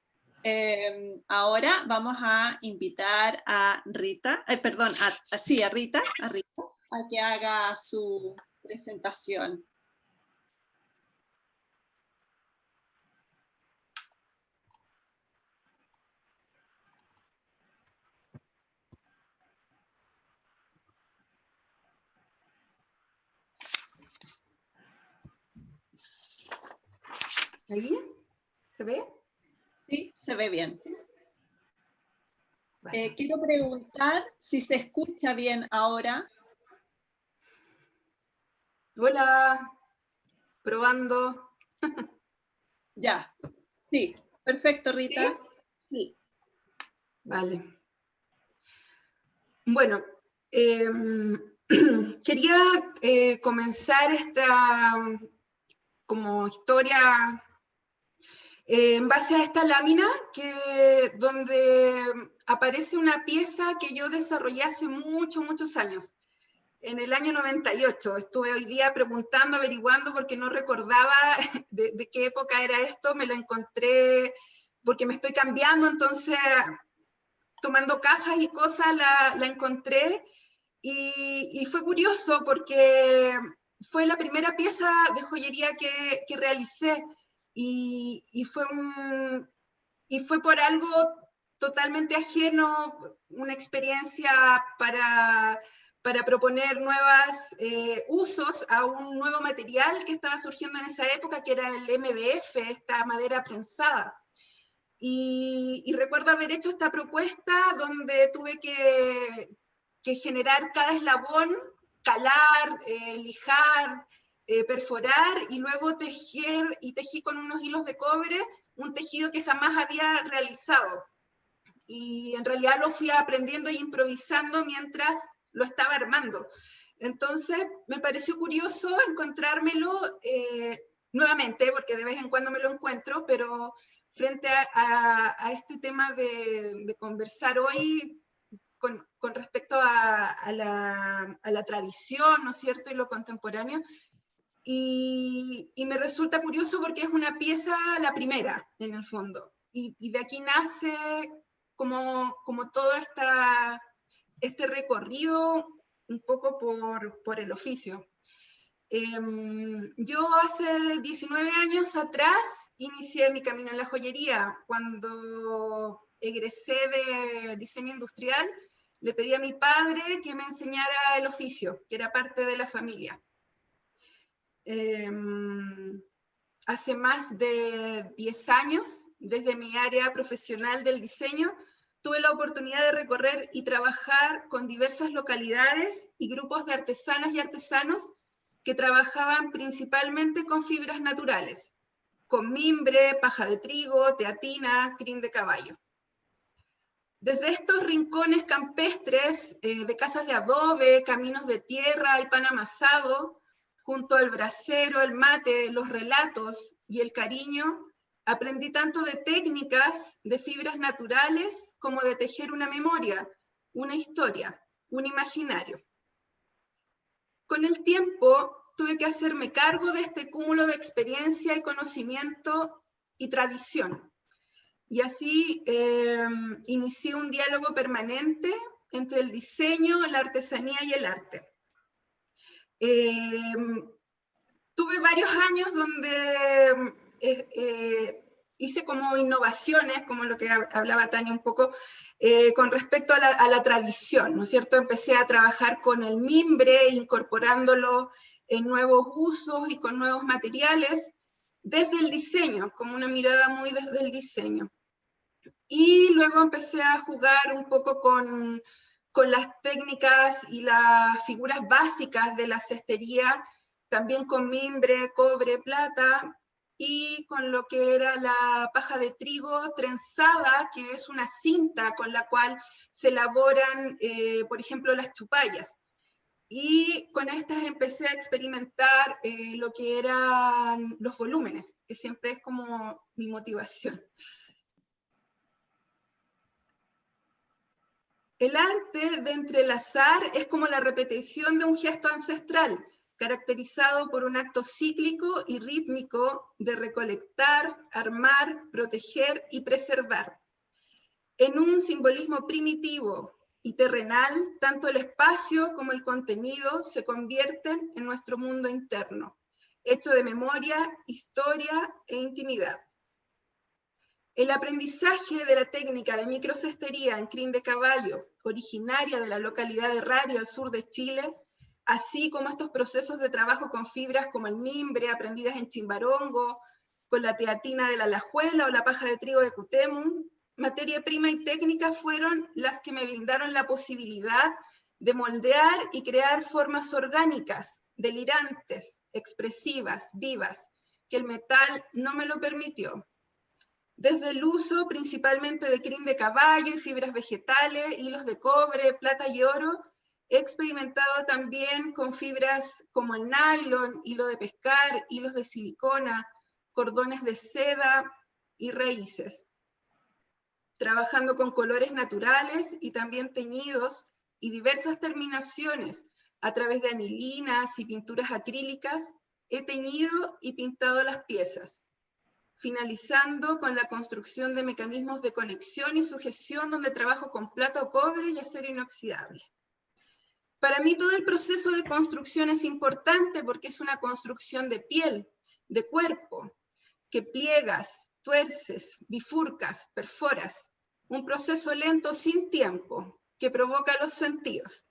Ahora vamos a invitar a Rita, perdón, a Rita, a que haga su presentación. ¿Ahí? ¿Se ve? Sí, se ve bien. Vale. Quiero preguntar si se escucha bien ahora. Hola, probando. Ya, sí, perfecto, Rita. Sí. Vale. Bueno, quería comenzar esta como historia en base a esta lámina donde aparece una pieza que yo desarrollé hace muchos años. En el año 98, estuve hoy día preguntando, averiguando, porque no recordaba de qué época era esto, me lo encontré porque me estoy cambiando, entonces tomando cajas y cosas la encontré, y fue curioso porque fue la primera pieza de joyería que realicé, y fue por algo totalmente ajeno, una experiencia para proponer nuevos usos a un nuevo material que estaba surgiendo en esa época, que era el MDF, esta madera prensada. Y recuerdo haber hecho esta propuesta donde tuve que generar cada eslabón, calar, lijar, perforar, y luego tejer, y tejí con unos hilos de cobre un tejido que jamás había realizado. Y en realidad lo fui aprendiendo e improvisando mientras lo estaba armando. Entonces me pareció curioso encontrármelo nuevamente, porque de vez en cuando me lo encuentro, pero frente a este tema de conversar hoy con respecto a la tradición, ¿no es cierto?, y lo contemporáneo. Y me resulta curioso porque es una pieza, la primera, en el fondo. Y de aquí nace como todo este recorrido un poco por el oficio. Yo hace 19 años atrás inicié mi camino en la joyería. Cuando egresé de diseño industrial, le pedí a mi padre que me enseñara el oficio, que era parte de la familia. Hace más de 10 años, desde mi área profesional del diseño, tuve la oportunidad de recorrer y trabajar con diversas localidades y grupos de artesanas y artesanos que trabajaban principalmente con fibras naturales, con mimbre, paja de trigo, teatina, crin de caballo. Desde estos rincones campestres de casas de adobe, caminos de tierra y pan amasado, junto al brasero, el mate, los relatos y el cariño, aprendí tanto de técnicas, de fibras naturales, como de tejer una memoria, una historia, un imaginario. Con el tiempo tuve que hacerme cargo de este cúmulo de experiencia y conocimiento y tradición. Y así inicié un diálogo permanente entre el diseño, la artesanía y el arte. Tuve varios años donde hice como innovaciones, como lo que hablaba Tania un poco, con respecto a la tradición, ¿no es cierto? Empecé a trabajar con el mimbre, incorporándolo en nuevos usos y con nuevos materiales, desde el diseño, como una mirada muy desde el diseño. Y luego empecé a jugar un poco con con las técnicas y las figuras básicas de la cestería, también con mimbre, cobre, plata, y con lo que era la paja de trigo trenzada, que es una cinta con la cual se elaboran, por ejemplo, las chupallas. Y con estas empecé a experimentar lo que eran los volúmenes, que siempre es como mi motivación. El arte de entrelazar es como la repetición de un gesto ancestral, caracterizado por un acto cíclico y rítmico de recolectar, armar, proteger y preservar. En un simbolismo primitivo y terrenal, tanto el espacio como el contenido se convierten en nuestro mundo interno, hecho de memoria, historia e intimidad. El aprendizaje de la técnica de microcestería en crin de caballo, originaria de la localidad de Rari, al sur de Chile, así como estos procesos de trabajo con fibras como el mimbre, aprendidas en Chimbarongo, con la teatina de la Alajuela o la paja de trigo de Cutemum, materia prima y técnica fueron las que me brindaron la posibilidad de moldear y crear formas orgánicas, delirantes, expresivas, vivas, que el metal no me lo permitió. Desde el uso principalmente de crin de caballo y fibras vegetales, hilos de cobre, plata y oro, he experimentado también con fibras como el nylon, hilo de pescar, hilos de silicona, cordones de seda y raíces. Trabajando con colores naturales y también teñidos y diversas terminaciones a través de anilinas y pinturas acrílicas, he teñido y pintado las piezas, finalizando con la construcción de mecanismos de conexión y sujeción donde trabajo con plata o cobre y acero inoxidable. Para mí todo el proceso de construcción es importante porque es una construcción de piel, de cuerpo, que pliegas, tuerces, bifurcas, perforas, un proceso lento sin tiempo que provoca los sentidos.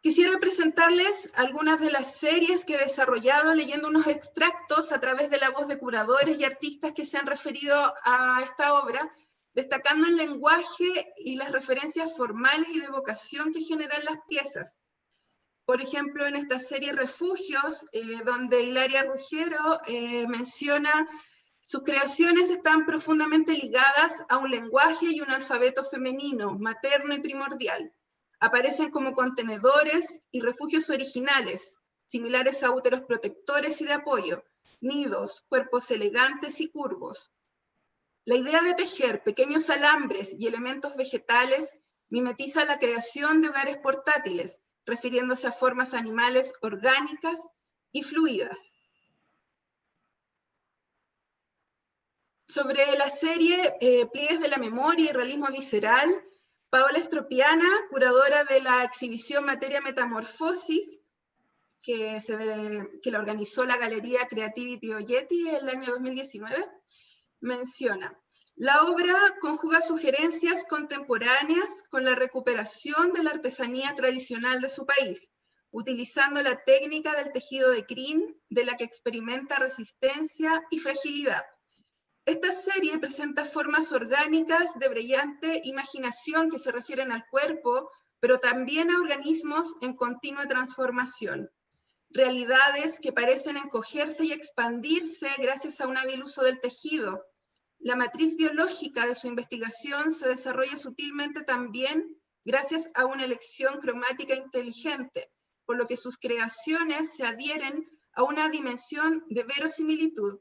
Quisiera presentarles algunas de las series que he desarrollado leyendo unos extractos a través de la voz de curadores y artistas que se han referido a esta obra, destacando el lenguaje y las referencias formales y de evocación que generan las piezas. Por ejemplo, en esta serie Refugios, donde Hilaria Ruggiero menciona sus creaciones están profundamente ligadas a un lenguaje y un alfabeto femenino, materno y primordial. Aparecen como contenedores y refugios originales, similares a úteros protectores y de apoyo, nidos, cuerpos elegantes y curvos. La idea de tejer pequeños alambres y elementos vegetales mimetiza la creación de hogares portátiles, refiriéndose a formas animales orgánicas y fluidas. Sobre la serie Pliegues de la Memoria y Realismo Visceral, Paola Estropiana, curadora de la exhibición Materia Metamorfosis, que la organizó la Galería Creativity Oyeti en el año 2019, menciona: la obra conjuga sugerencias contemporáneas con la recuperación de la artesanía tradicional de su país, utilizando la técnica del tejido de crin, de la que experimenta resistencia y fragilidad. Esta serie presenta formas orgánicas de brillante imaginación que se refieren al cuerpo, pero también a organismos en continua transformación. Realidades que parecen encogerse y expandirse gracias a un hábil uso del tejido. La matriz biológica de su investigación se desarrolla sutilmente también gracias a una elección cromática inteligente, por lo que sus creaciones se adhieren a una dimensión de verosimilitud,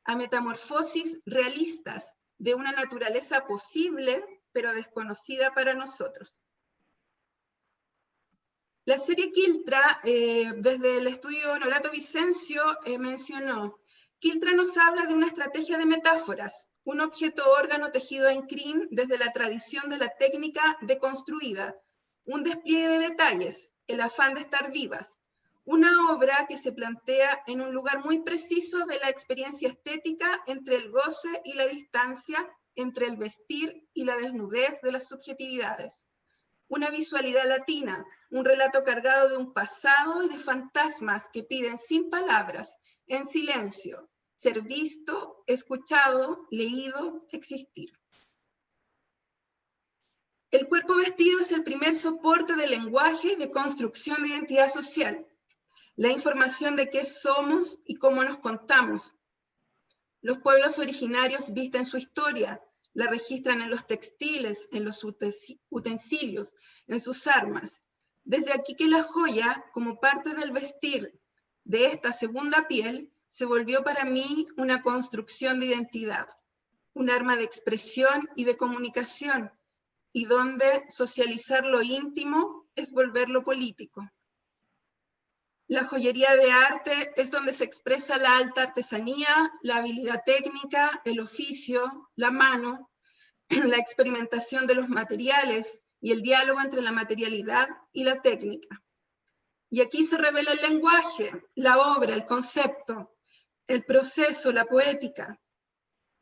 a metamorfosis realistas de una naturaleza posible, pero desconocida para nosotros. La serie Quiltra, desde el estudio Honorato Vicencio, mencionó: Quiltra nos habla de una estrategia de metáforas, un objeto órgano tejido en crin desde la tradición de la técnica deconstruida, un despliegue de detalles, el afán de estar vivas, una obra que se plantea en un lugar muy preciso de la experiencia estética entre el goce y la distancia, entre el vestir y la desnudez de las subjetividades. Una visualidad latina, un relato cargado de un pasado y de fantasmas que piden sin palabras, en silencio, ser visto, escuchado, leído, existir. El cuerpo vestido es el primer soporte del lenguaje y de construcción de identidad social. La información de qué somos y cómo nos contamos. Los pueblos originarios visten su historia, la registran en los textiles, en los utensilios, en sus armas. Desde aquí que la joya, como parte del vestir de esta segunda piel, se volvió para mí una construcción de identidad, un arma de expresión y de comunicación, y donde socializar lo íntimo es volverlo político. La joyería de arte es donde se expresa la alta artesanía, la habilidad técnica, el oficio, la mano, la experimentación de los materiales y el diálogo entre la materialidad y la técnica. Y aquí se revela el lenguaje, la obra, el concepto, el proceso, la poética,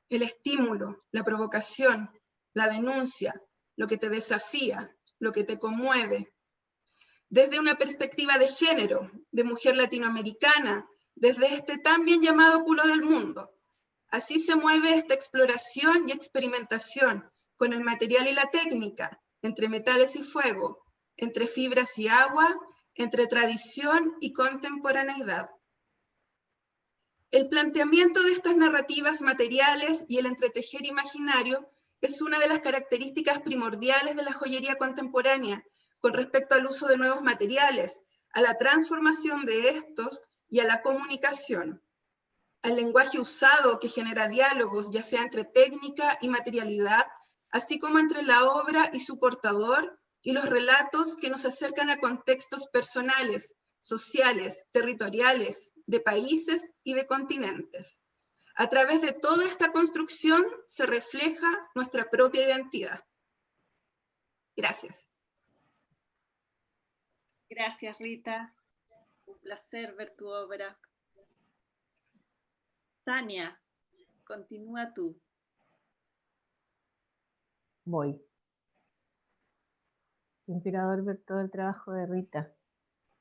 el estímulo, la provocación, la denuncia, lo que te desafía, lo que te conmueve. Desde una perspectiva de género, de mujer latinoamericana, desde este tan bien llamado culo del mundo. Así se mueve esta exploración y experimentación con el material y la técnica, entre metales y fuego, entre fibras y agua, entre tradición y contemporaneidad. El planteamiento de estas narrativas materiales y el entretejer imaginario es una de las características primordiales de la joyería contemporánea con respecto al uso de nuevos materiales, a la transformación de estos y a la comunicación, al lenguaje usado que genera diálogos, ya sea entre técnica y materialidad, así como entre la obra y su portador, y los relatos que nos acercan a contextos personales, sociales, territoriales, de países y de continentes. A través de toda esta construcción se refleja nuestra propia identidad. Gracias. Gracias, Rita. Un placer ver tu obra. Tania, continúa tú. Voy. Inspirador ver todo el trabajo de Rita.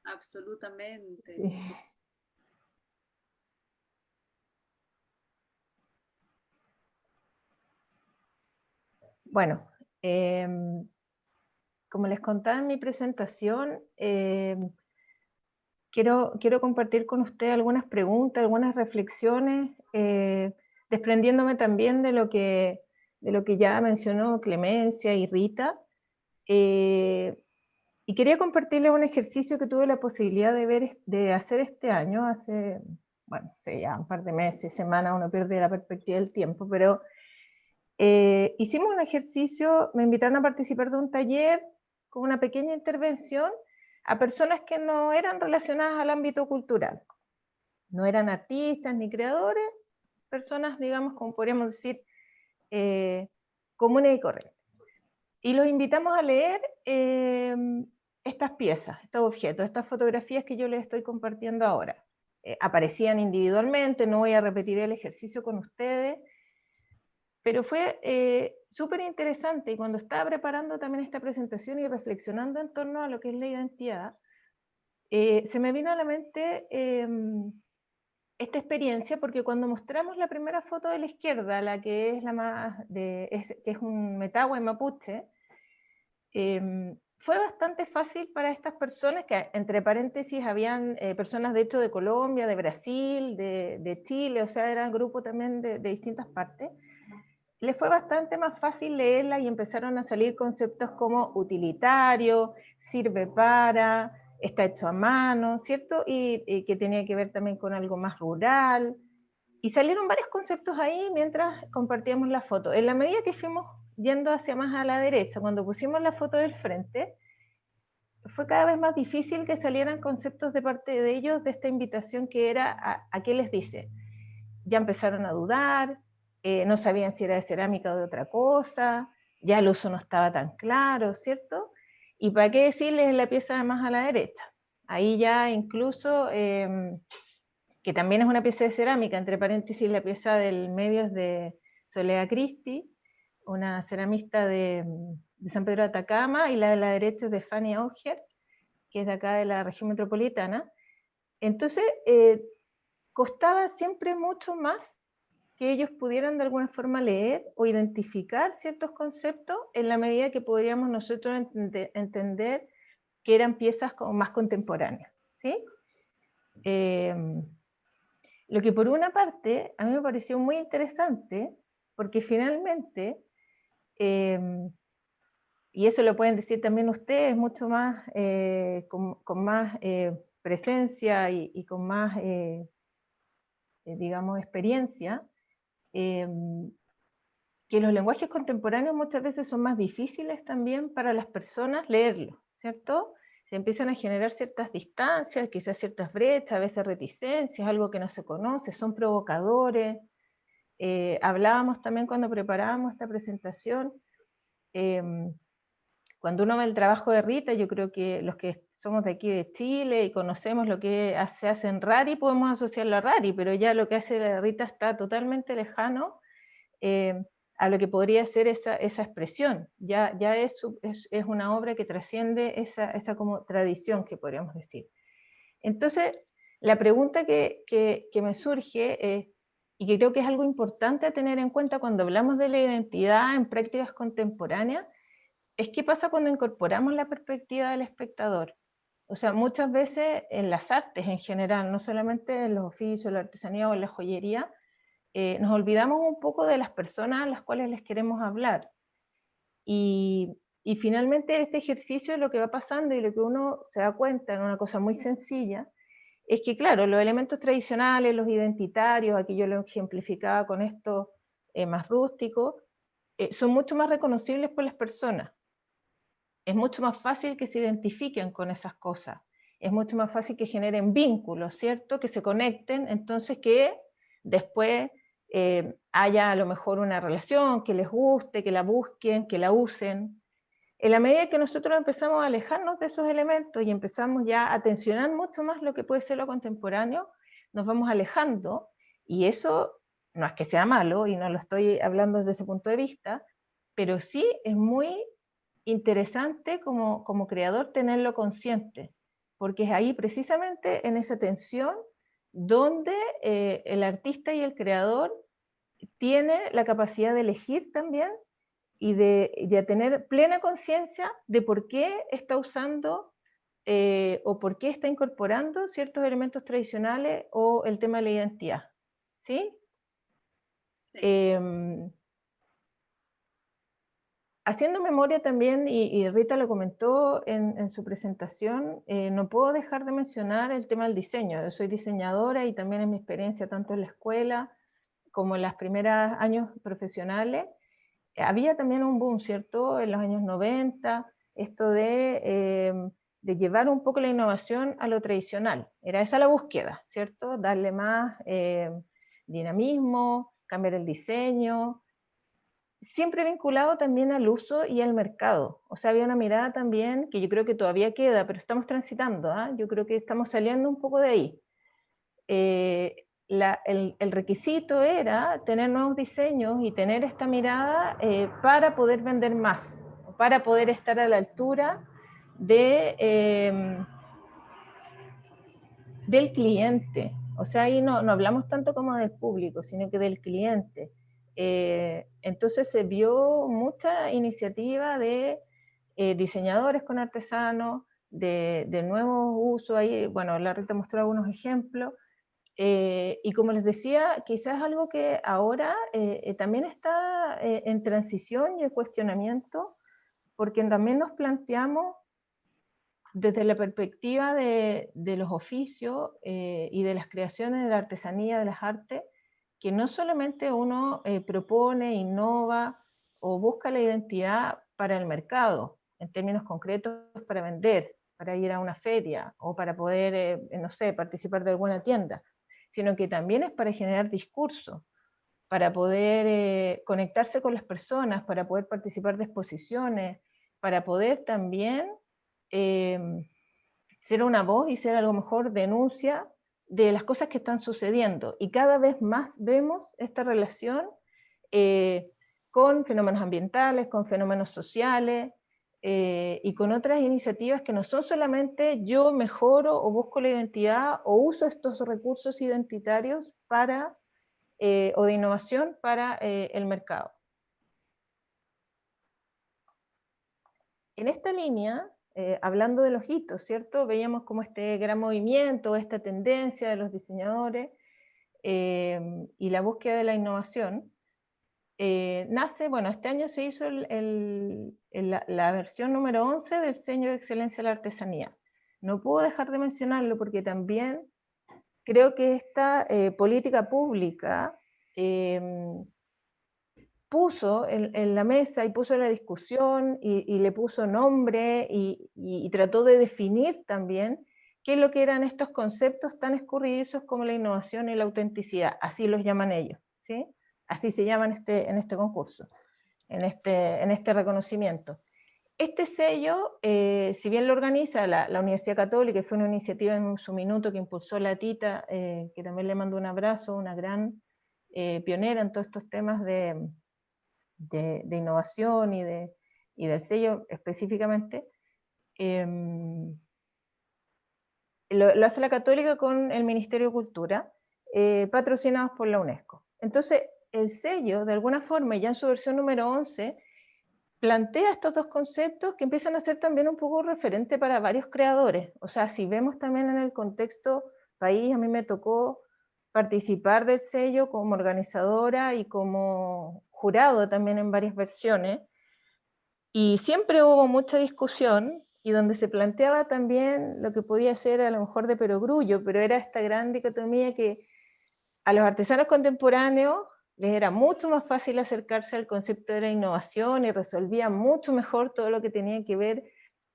Absolutamente. Sí. Bueno, como les contaba en mi presentación, quiero compartir con ustedes algunas preguntas, algunas reflexiones, desprendiéndome también de lo que ya mencionó Clemencia y Rita. Y quería compartirles un ejercicio que tuve la posibilidad de hacer este año, hace ya un par de meses, semanas, uno pierde la perspectiva del tiempo, pero hicimos un ejercicio, me invitaron a participar de un taller con una pequeña intervención a personas que no eran relacionadas al ámbito cultural. No eran artistas ni creadores, personas, digamos, como podríamos decir, comunes y corrientes. Y los invitamos a leer estas piezas, estos objetos, estas fotografías que yo les estoy compartiendo ahora. Aparecían individualmente, no voy a repetir el ejercicio con ustedes, pero fue súper interesante, y cuando estaba preparando también esta presentación y reflexionando en torno a lo que es la identidad, se me vino a la mente esta experiencia, porque cuando mostramos la primera foto de la izquierda, la que es la más que es un metahue mapuche, fue bastante fácil para estas personas, que entre paréntesis habían personas de hecho de Colombia, de Brasil, de Chile, o sea, eran grupos también de distintas partes. Les fue bastante más fácil leerla y empezaron a salir conceptos como utilitario, sirve para, está hecho a mano, ¿cierto? Y que tenía que ver también con algo más rural. Y salieron varios conceptos ahí mientras compartíamos la foto. En la medida que fuimos yendo hacia más a la derecha, cuando pusimos la foto del frente, fue cada vez más difícil que salieran conceptos de parte de ellos de esta invitación que era a qué les dice. Ya empezaron a dudar, no sabían si era de cerámica o de otra cosa, ya el uso no estaba tan claro, ¿cierto? Y para qué decirles la pieza de más a la derecha. Ahí ya incluso, que también es una pieza de cerámica, entre paréntesis la pieza del medio es de Soledad Christie, una ceramista de San Pedro de Atacama, y la de la derecha es de Fanny Auger, que es de acá de la región metropolitana. Entonces, costaba siempre mucho más que ellos pudieran de alguna forma leer o identificar ciertos conceptos en la medida que podríamos nosotros entender que eran piezas como más contemporáneas, ¿sí? Lo que por una parte a mí me pareció muy interesante, porque finalmente, y eso lo pueden decir también ustedes mucho más, con más presencia y con más, digamos, experiencia, que los lenguajes contemporáneos muchas veces son más difíciles también para las personas leerlos, ¿cierto? Se empiezan a generar ciertas distancias, quizás ciertas brechas, a veces reticencias, algo que no se conoce, son provocadores. Hablábamos también cuando preparábamos esta presentación, cuando uno ve el trabajo de Rita, yo creo que los que somos de aquí de Chile y conocemos lo que se hace en Rari, podemos asociarlo a Rari, pero ya lo que hace Rita está totalmente lejano a lo que podría ser esa expresión. Ya es una obra que trasciende esa como tradición, que podríamos decir. Entonces, la pregunta que me surge, y que creo que es algo importante a tener en cuenta cuando hablamos de la identidad en prácticas contemporáneas, es qué pasa cuando incorporamos la perspectiva del espectador. O sea, muchas veces en las artes en general, no solamente en los oficios, la artesanía o en la joyería, nos olvidamos un poco de las personas a las cuales les queremos hablar. Y finalmente este ejercicio lo que va pasando y lo que uno se da cuenta en una cosa muy sencilla, es que claro, los elementos tradicionales, los identitarios, aquí yo lo ejemplificaba con esto más rústico, son mucho más reconocibles por las personas. Es mucho más fácil que se identifiquen con esas cosas. Es mucho más fácil que generen vínculos, ¿cierto? Que se conecten, entonces que después haya a lo mejor una relación, que les guste, que la busquen, que la usen. En la medida que nosotros empezamos a alejarnos de esos elementos y empezamos ya a tensionar mucho más lo que puede ser lo contemporáneo, nos vamos alejando, y eso no es que sea malo, y no lo estoy hablando desde ese punto de vista, pero sí es muy interesante como creador tenerlo consciente, porque es ahí precisamente en esa tensión donde el artista y el creador tiene la capacidad de elegir también y de tener plena conciencia de por qué está usando o por qué está incorporando ciertos elementos tradicionales o el tema de la identidad. ¿Sí? Sí. Haciendo memoria también, y Rita lo comentó en su presentación, no puedo dejar de mencionar el tema del diseño. Yo soy diseñadora y también en mi experiencia tanto en la escuela como en los primeros años profesionales, había también un boom, ¿cierto? En los años 90, esto de llevar un poco la innovación a lo tradicional. Era esa la búsqueda, ¿cierto? Darle más dinamismo, cambiar el diseño, siempre vinculado también al uso y al mercado. O sea, había una mirada también que yo creo que todavía queda, pero estamos transitando, ¿eh? Yo creo que estamos saliendo un poco de ahí. El requisito era tener nuevos diseños y tener esta mirada para poder vender más, para poder estar a la altura del cliente. O sea, ahí no hablamos tanto como del público, sino que del cliente. Entonces se vio mucha iniciativa de diseñadores con artesanos, de nuevos usos. Ahí, bueno, la Rita mostró algunos ejemplos. Y como les decía, quizás algo que ahora también está en transición y en cuestionamiento, porque también nos planteamos desde la perspectiva de los oficios y de las creaciones de la artesanía, de las artes, que no solamente uno propone, innova o busca la identidad para el mercado, en términos concretos para vender, para ir a una feria o para poder, no sé, participar de alguna tienda, sino que también es para generar discurso, para poder conectarse con las personas, para poder participar de exposiciones, para poder también ser una voz y ser a lo mejor denuncia de las cosas que están sucediendo. Y cada vez más vemos esta relación con fenómenos ambientales, con fenómenos sociales, y con otras iniciativas que no son solamente yo mejoro o busco la identidad o uso estos recursos identitarios para o de innovación para el mercado. En esta línea, hablando de los hitos, ¿cierto? Veíamos como este gran movimiento, esta tendencia de los diseñadores y la búsqueda de la innovación. Nace, bueno, este año se hizo la versión número 11 del Sello de Excelencia de la Artesanía. No puedo dejar de mencionarlo porque también creo que esta política pública puso en la mesa y puso en la discusión y le puso nombre y trató de definir también qué es lo que eran estos conceptos tan escurridizos como la innovación y la autenticidad, así los llaman ellos, ¿sí? Así se llaman en este concurso, en este reconocimiento. Este sello, si bien lo organiza la Universidad Católica, y fue una iniciativa en su minuto que impulsó la Tita, que también le mando un abrazo, una gran pionera en todos estos temas de innovación y del sello específicamente, lo hace la Católica con el Ministerio de Cultura, patrocinados por la UNESCO. Entonces, el sello, de alguna forma, ya en su versión número 11, plantea estos dos conceptos que empiezan a ser también un poco referente para varios creadores. O sea, si vemos también en el contexto país, a mí me tocó participar del sello como organizadora y como jurado también en varias versiones, y siempre hubo mucha discusión, y donde se planteaba también lo que podía ser a lo mejor de perogrullo, pero era esta gran dicotomía que a los artesanos contemporáneos les era mucho más fácil acercarse al concepto de la innovación y resolvían mucho mejor todo lo que tenía que ver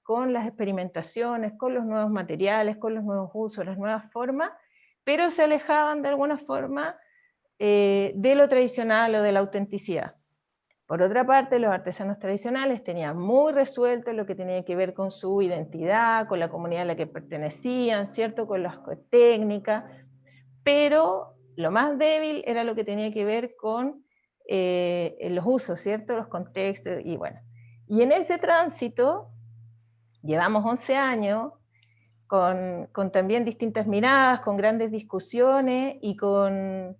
con las experimentaciones, con los nuevos materiales, con los nuevos usos, las nuevas formas, pero se alejaban de alguna forma de lo tradicional o de la autenticidad. Por otra parte, los artesanos tradicionales tenían muy resuelto lo que tenía que ver con su identidad, con la comunidad a la que pertenecían, ¿cierto? Con las técnicas, pero lo más débil era lo que tenía que ver con los usos, ¿cierto? Los contextos, y bueno. Y en ese tránsito, llevamos 11 años, con también distintas miradas, con grandes discusiones y con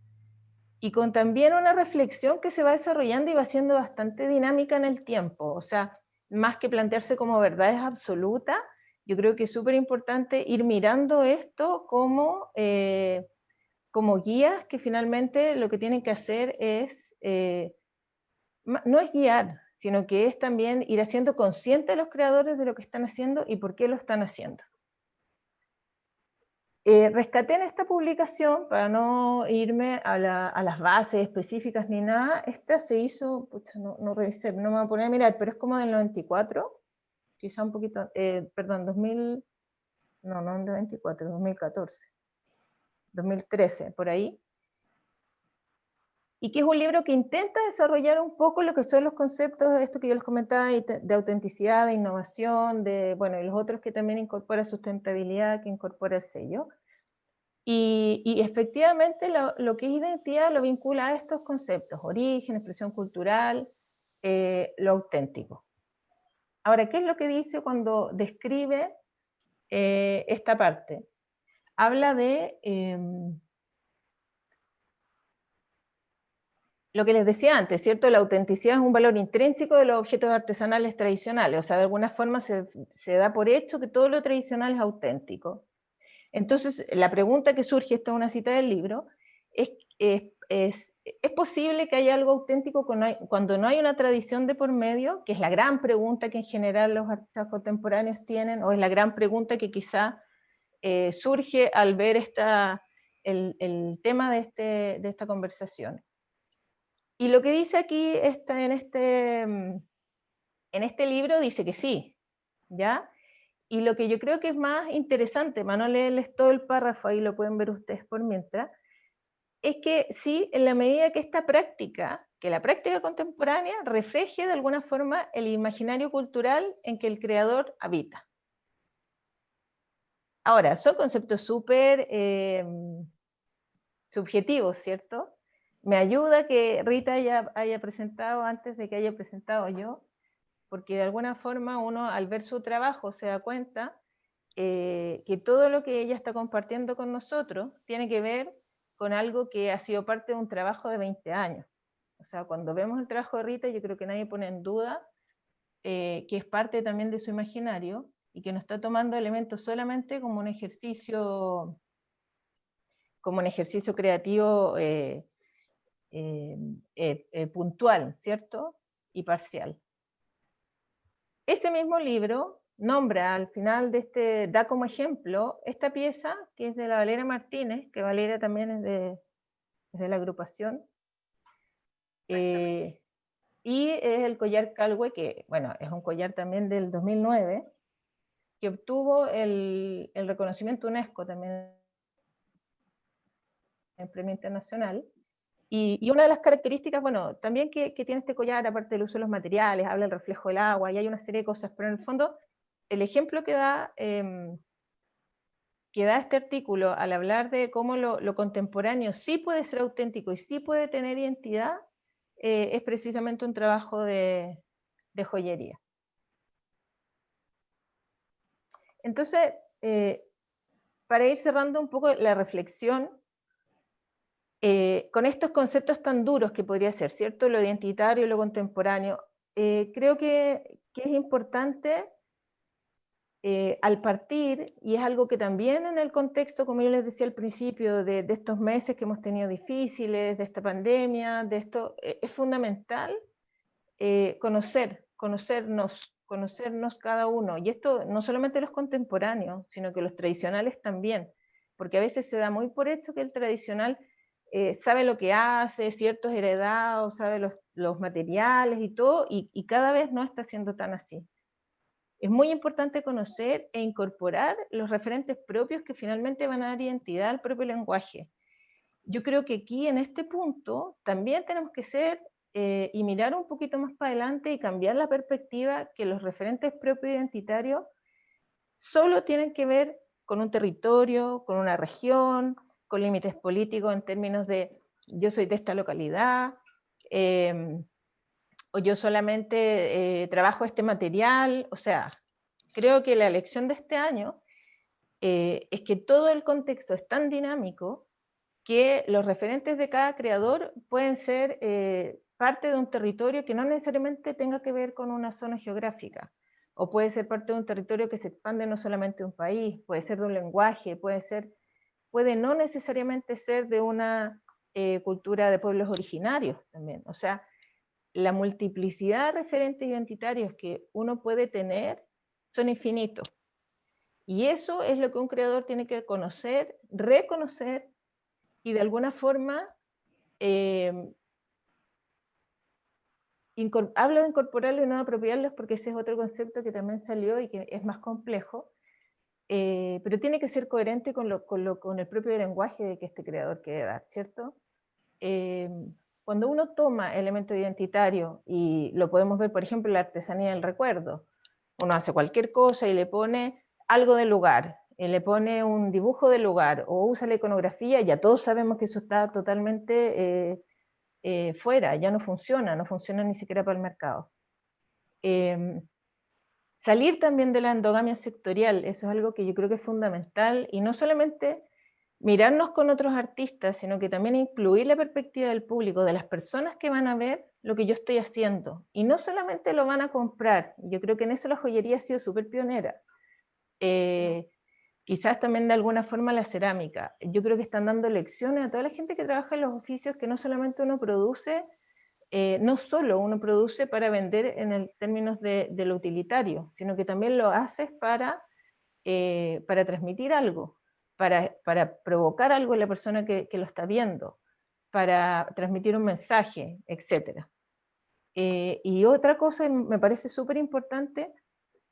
también una reflexión que se va desarrollando y va siendo bastante dinámica en el tiempo. O sea, más que plantearse como verdades absolutas, yo creo que es súper importante ir mirando esto como guías que finalmente lo que tienen que hacer es, no es guiar, sino que es también ir haciendo consciente a los creadores de lo que están haciendo y por qué lo están haciendo. Rescaté en esta publicación, para no irme a las bases específicas ni nada, esta se hizo, pucha, no revisé, no me voy a poner a mirar, pero es como del 94, quizá un poquito, perdón, 2000, no 94, 2014, 2013, por ahí, y que es un libro que intenta desarrollar un poco lo que son los conceptos de esto que yo les comentaba, de autenticidad, de innovación, bueno, y los otros que también incorpora sustentabilidad, que incorpora el sello. Y efectivamente lo que es identidad lo vincula a estos conceptos: origen, expresión cultural, lo auténtico. Ahora, ¿qué es lo que dice cuando describe esta parte? Habla de lo que les decía antes, ¿cierto? La autenticidad es un valor intrínseco de los objetos artesanales tradicionales, o sea, de alguna forma se da por hecho que todo lo tradicional es auténtico. Entonces, la pregunta que surge, esta es una cita del libro, ¿es posible que haya algo auténtico cuando no hay una tradición de por medio? Que es la gran pregunta que en general los artistas contemporáneos tienen, o es la gran pregunta que quizá surge al ver el tema de esta conversación. Y lo que dice aquí en este libro dice que sí, ¿ya? Y lo que yo creo que es más interesante, para no leerles todo el párrafo, ahí lo pueden ver ustedes por mientras, es que sí, en la medida que esta práctica, que la práctica contemporánea refleje de alguna forma el imaginario cultural en que el creador habita. Ahora, son conceptos súper subjetivos, ¿cierto? Me ayuda que Rita haya presentado antes de que haya presentado yo, porque de alguna forma uno al ver su trabajo se da cuenta que todo lo que ella está compartiendo con nosotros tiene que ver con algo que ha sido parte de un trabajo de 20 años. O sea, cuando vemos el trabajo de Rita, yo creo que nadie pone en duda que es parte también de su imaginario y que no está tomando elementos solamente como un ejercicio creativo puntual, ¿cierto? Y parcial. Ese mismo libro nombra al final de este, da como ejemplo esta pieza que es de la Valeria Martínez, que Valeria también es de la agrupación, y es el collar Calwe, que bueno, es un collar también del 2009, que obtuvo el reconocimiento UNESCO también, el premio internacional. Y una de las características, bueno, también que tiene este collar, aparte del uso de los materiales, habla del reflejo del agua, y hay una serie de cosas, pero en el fondo, el ejemplo que da este artículo al hablar de cómo lo contemporáneo sí puede ser auténtico y sí puede tener identidad, es precisamente un trabajo de joyería. Entonces, para ir cerrando un poco la reflexión, con estos conceptos tan duros que podría ser, ¿cierto? Lo identitario y lo contemporáneo, creo que es importante al partir, y es algo que también en el contexto, como yo les decía al principio, de estos meses que hemos tenido difíciles, de esta pandemia, de esto, es fundamental conocernos cada uno, y esto no solamente los contemporáneos, sino que los tradicionales también, porque a veces se da muy por hecho que el tradicional sabe lo que hace, ciertos heredados, sabe los materiales y todo, y cada vez no está siendo tan así. Es muy importante conocer e incorporar los referentes propios que finalmente van a dar identidad al propio lenguaje. Yo creo que aquí en este punto también tenemos que ser y mirar un poquito más para adelante y cambiar la perspectiva que los referentes propios identitarios solo tienen que ver con un territorio, con una región, con límites políticos en términos de yo soy de esta localidad, o yo solamente trabajo este material. O sea, creo que la lección de este año es que todo el contexto es tan dinámico que los referentes de cada creador pueden ser parte de un territorio que no necesariamente tenga que ver con una zona geográfica, o puede ser parte de un territorio que se expande no solamente de un país, puede ser de un lenguaje, puede no necesariamente ser de una cultura de pueblos originarios también. O sea, la multiplicidad de referentes identitarios que uno puede tener son infinitos. Y eso es lo que un creador tiene que conocer, reconocer, y de alguna forma hablo de incorporarlo y no de apropiarlos, porque ese es otro concepto que también salió y que es más complejo, pero tiene que ser coherente con el propio lenguaje que este creador quiere dar, ¿cierto? Cuando uno toma elementos identitarios, y lo podemos ver por ejemplo en la artesanía del recuerdo, uno hace cualquier cosa y le pone algo del lugar, le pone un dibujo del lugar, o usa la iconografía, ya todos sabemos que eso está totalmente fuera, ya no funciona ni siquiera para el mercado. Salir también de la endogamia sectorial, eso es algo que yo creo que es fundamental, y no solamente mirarnos con otros artistas, sino que también incluir la perspectiva del público, de las personas que van a ver lo que yo estoy haciendo, y no solamente lo van a comprar. Yo creo que en eso la joyería ha sido súper pionera. Quizás también de alguna forma la cerámica. Yo creo que están dando lecciones a toda la gente que trabaja en los oficios, que no solamente uno produce, no solo uno produce para vender en el términos de lo utilitario, sino que también lo haces para transmitir algo, para provocar algo en la persona que lo está viendo, para transmitir un mensaje, etc. Y otra cosa que me parece súper importante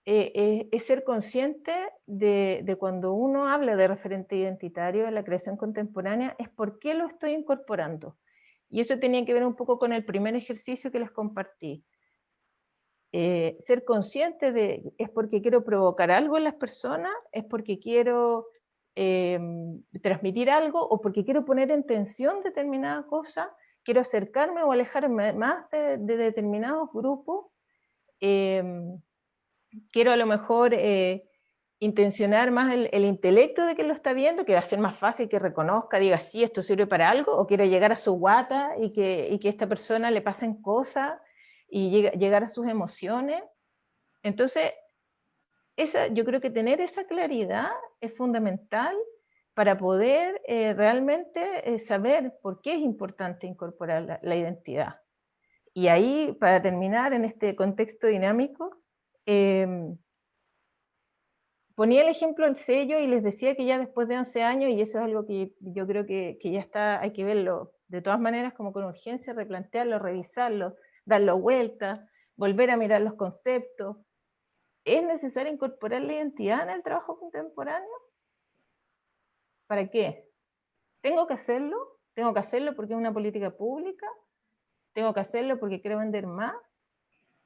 es ser consciente de cuando uno habla de referente identitario en la creación contemporánea, es por qué lo estoy incorporando. Y eso tenía que ver un poco con el primer ejercicio que les compartí. Ser consciente de, ¿es porque quiero provocar algo en las personas? ¿Es porque quiero transmitir algo? ¿O porque quiero poner en tensión determinada cosa? ¿Quiero acercarme o alejarme más de determinados grupos? Quiero a lo mejor intencionar más el intelecto de quien lo está viendo, que va a ser más fácil que reconozca, diga, sí, esto sirve para algo, o quiero llegar a su guata y que a esta persona le pasen cosas y llegar a sus emociones. Entonces, yo creo que tener esa claridad es fundamental para poder realmente saber por qué es importante incorporar la identidad. Y ahí, para terminar en este contexto dinámico, ponía el ejemplo del sello y les decía que ya después de 11 años, y eso es algo que yo creo que ya está, hay que verlo de todas maneras como con urgencia, replantearlo, revisarlo, darlo vuelta, volver a mirar los conceptos. ¿Es necesario incorporar la identidad en el trabajo contemporáneo? ¿Para qué? ¿Tengo que hacerlo? ¿Tengo que hacerlo porque es una política pública? ¿Tengo que hacerlo porque quiero vender más?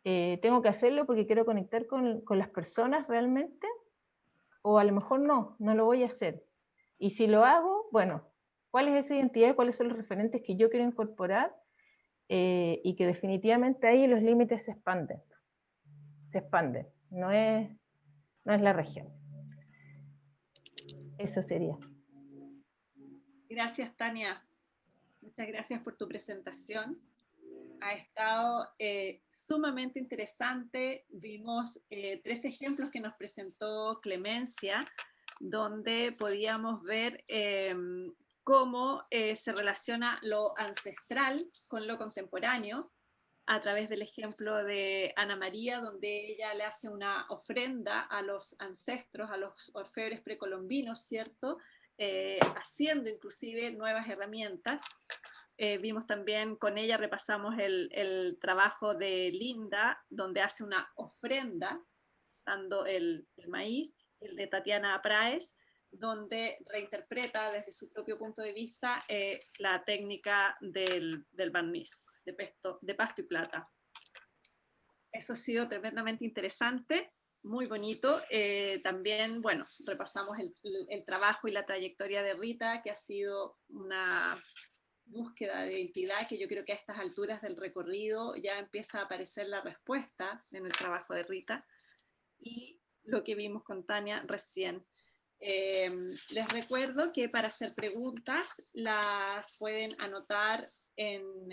¿Tengo que hacerlo porque quiero conectar con las personas realmente? O a lo mejor no lo voy a hacer. Y si lo hago, bueno, ¿cuál es esa identidad? ¿Cuáles son los referentes que yo quiero incorporar? Y que definitivamente ahí los límites se expanden. Se expanden. No es la región. Eso sería. Gracias, Tania. Muchas gracias por tu presentación. Ha estado sumamente interesante. Vimos 3 ejemplos que nos presentó Clemencia, donde podíamos ver cómo se relaciona lo ancestral con lo contemporáneo, a través del ejemplo de Ana María, donde ella le hace una ofrenda a los ancestros, a los orfebres precolombinos, ¿cierto? Haciendo inclusive nuevas herramientas. Vimos también con ella, repasamos el trabajo de Linda, donde hace una ofrenda usando el maíz, el de Tatiana Praes, donde reinterpreta desde su propio punto de vista la técnica del barniz, de pasto y plata. Eso ha sido tremendamente interesante, muy bonito. También, bueno, repasamos el trabajo y la trayectoria de Rita, que ha sido una búsqueda de identidad que yo creo que a estas alturas del recorrido ya empieza a aparecer la respuesta en el trabajo de Rita, y lo que vimos con Tania recién. Les recuerdo que para hacer preguntas las pueden anotar en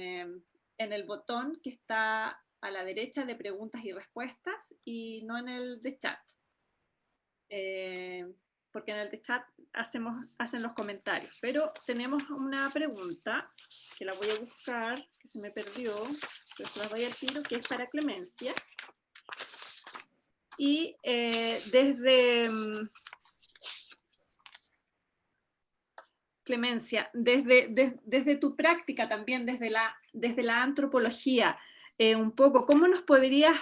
el botón que está a la derecha de preguntas y respuestas, y no en el de chat, porque en el de chat hacen los comentarios. Pero tenemos una pregunta que la voy a buscar, que se me perdió, pero se las voy al tiro, que es para Clemencia. Y Clemencia, desde tu práctica también, desde la antropología, un poco, ¿cómo nos podrías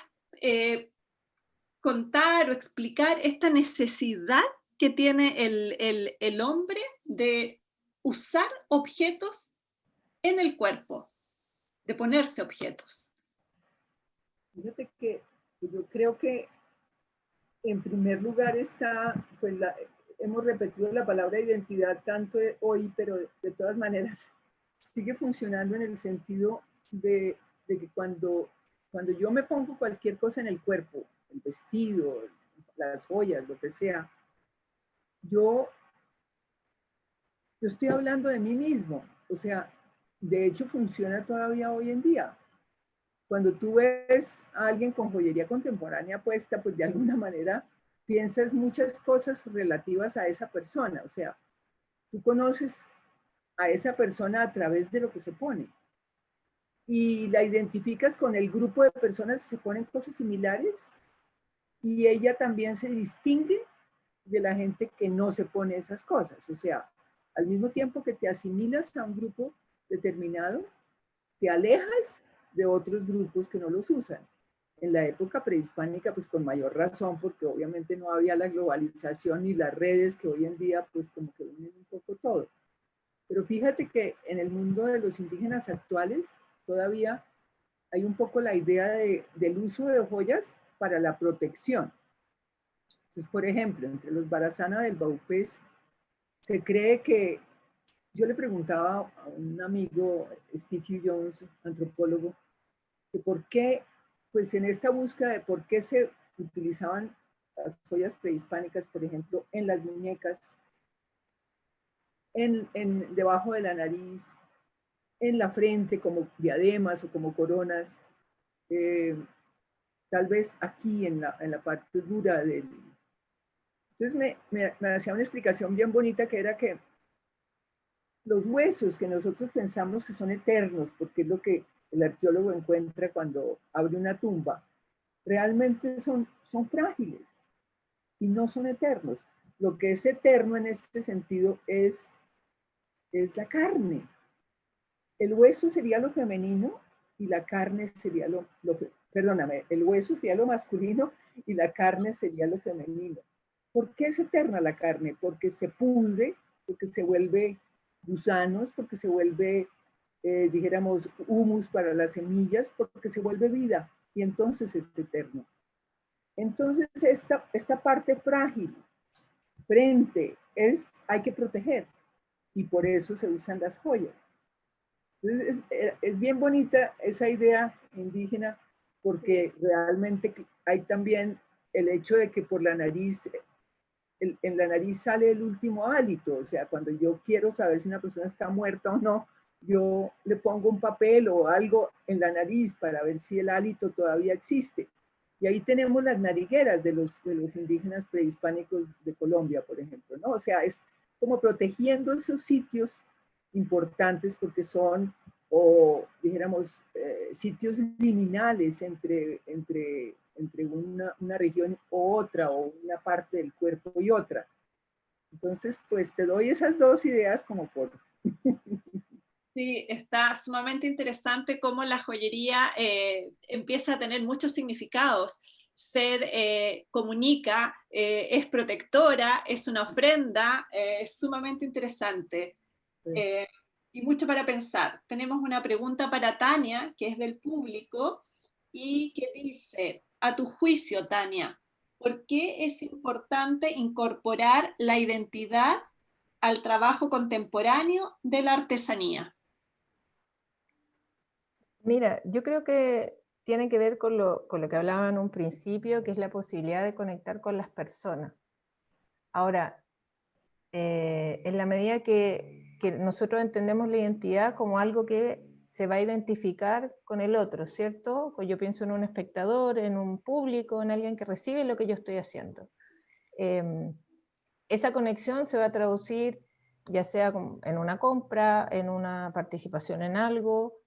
contar o explicar esta necesidad que tiene el hombre de usar objetos en el cuerpo, de ponerse objetos? Fíjate que yo creo que en primer lugar está, pues hemos repetido la palabra identidad tanto hoy, pero de todas maneras sigue funcionando en el sentido de que cuando yo me pongo cualquier cosa en el cuerpo, el vestido, las joyas, lo que sea, yo estoy hablando de mí mismo. O sea, de hecho funciona todavía hoy en día. Cuando tú ves a alguien con joyería contemporánea puesta, pues de alguna manera piensas muchas cosas relativas a esa persona. O sea, tú conoces a esa persona a través de lo que se pone. Y la identificas con el grupo de personas que se ponen cosas similares, y ella también se distingue de la gente que no se pone esas cosas. O sea, al mismo tiempo que te asimilas a un grupo determinado, te alejas de otros grupos que no los usan. En la época prehispánica, pues con mayor razón, porque obviamente no había la globalización ni las redes que hoy en día, pues como que unen un poco todo. Pero fíjate que en el mundo de los indígenas actuales todavía hay un poco la idea del uso de joyas para la protección. Entonces, por ejemplo, entre los Barazana del Baupés se cree que, yo le preguntaba a un amigo, Steve Jones, antropólogo, que por qué, pues en esta búsqueda de por qué se utilizaban las joyas prehispánicas, por ejemplo, en las muñecas, debajo de la nariz, en la frente como diademas o como coronas, tal vez aquí en la parte dura del... Entonces me hacía una explicación bien bonita que era que los huesos que nosotros pensamos que son eternos, porque es lo que el arqueólogo encuentra cuando abre una tumba, realmente son frágiles y no son eternos. Lo que es eterno en este sentido es la carne. El hueso sería lo femenino y la carne sería perdóname, el hueso sería lo masculino y la carne sería lo femenino. ¿Por qué es eterna la carne? Porque se pudre, porque se vuelve gusanos, porque se vuelve, dijéramos, humus para las semillas, porque se vuelve vida y entonces es eterno. Entonces esta parte frágil, frente, hay que proteger y por eso se usan las joyas. Entonces es bien bonita esa idea indígena porque realmente hay también el hecho de que por la nariz, en la nariz sale el último hálito, o sea, cuando yo quiero saber si una persona está muerta o no, yo le pongo un papel o algo en la nariz para ver si el hálito todavía existe. Y ahí tenemos las narigueras de los indígenas prehispánicos de Colombia, por ejemplo, ¿no? O sea, es como protegiendo esos sitios importantes porque son, o dijéramos, sitios liminales entre una región u otra, o una parte del cuerpo y otra. Entonces, pues te doy esas dos ideas como por... Sí, está sumamente interesante cómo la joyería empieza a tener muchos significados. Comunica, es protectora, es una ofrenda, es sumamente interesante. Sí. Y mucho para pensar. Tenemos una pregunta para Tania, que es del público, y que dice, a tu juicio, Tania, ¿por qué es importante incorporar la identidad al trabajo contemporáneo de la artesanía? Mira, yo creo que tiene que ver con lo que hablaba en un principio, que es la posibilidad de conectar con las personas. Ahora, en la medida que nosotros entendemos la identidad como algo que se va a identificar con el otro, ¿cierto? Pues yo pienso en un espectador, en un público, en alguien que recibe lo que yo estoy haciendo. Esa conexión se va a traducir ya sea en una compra, en una participación en algo,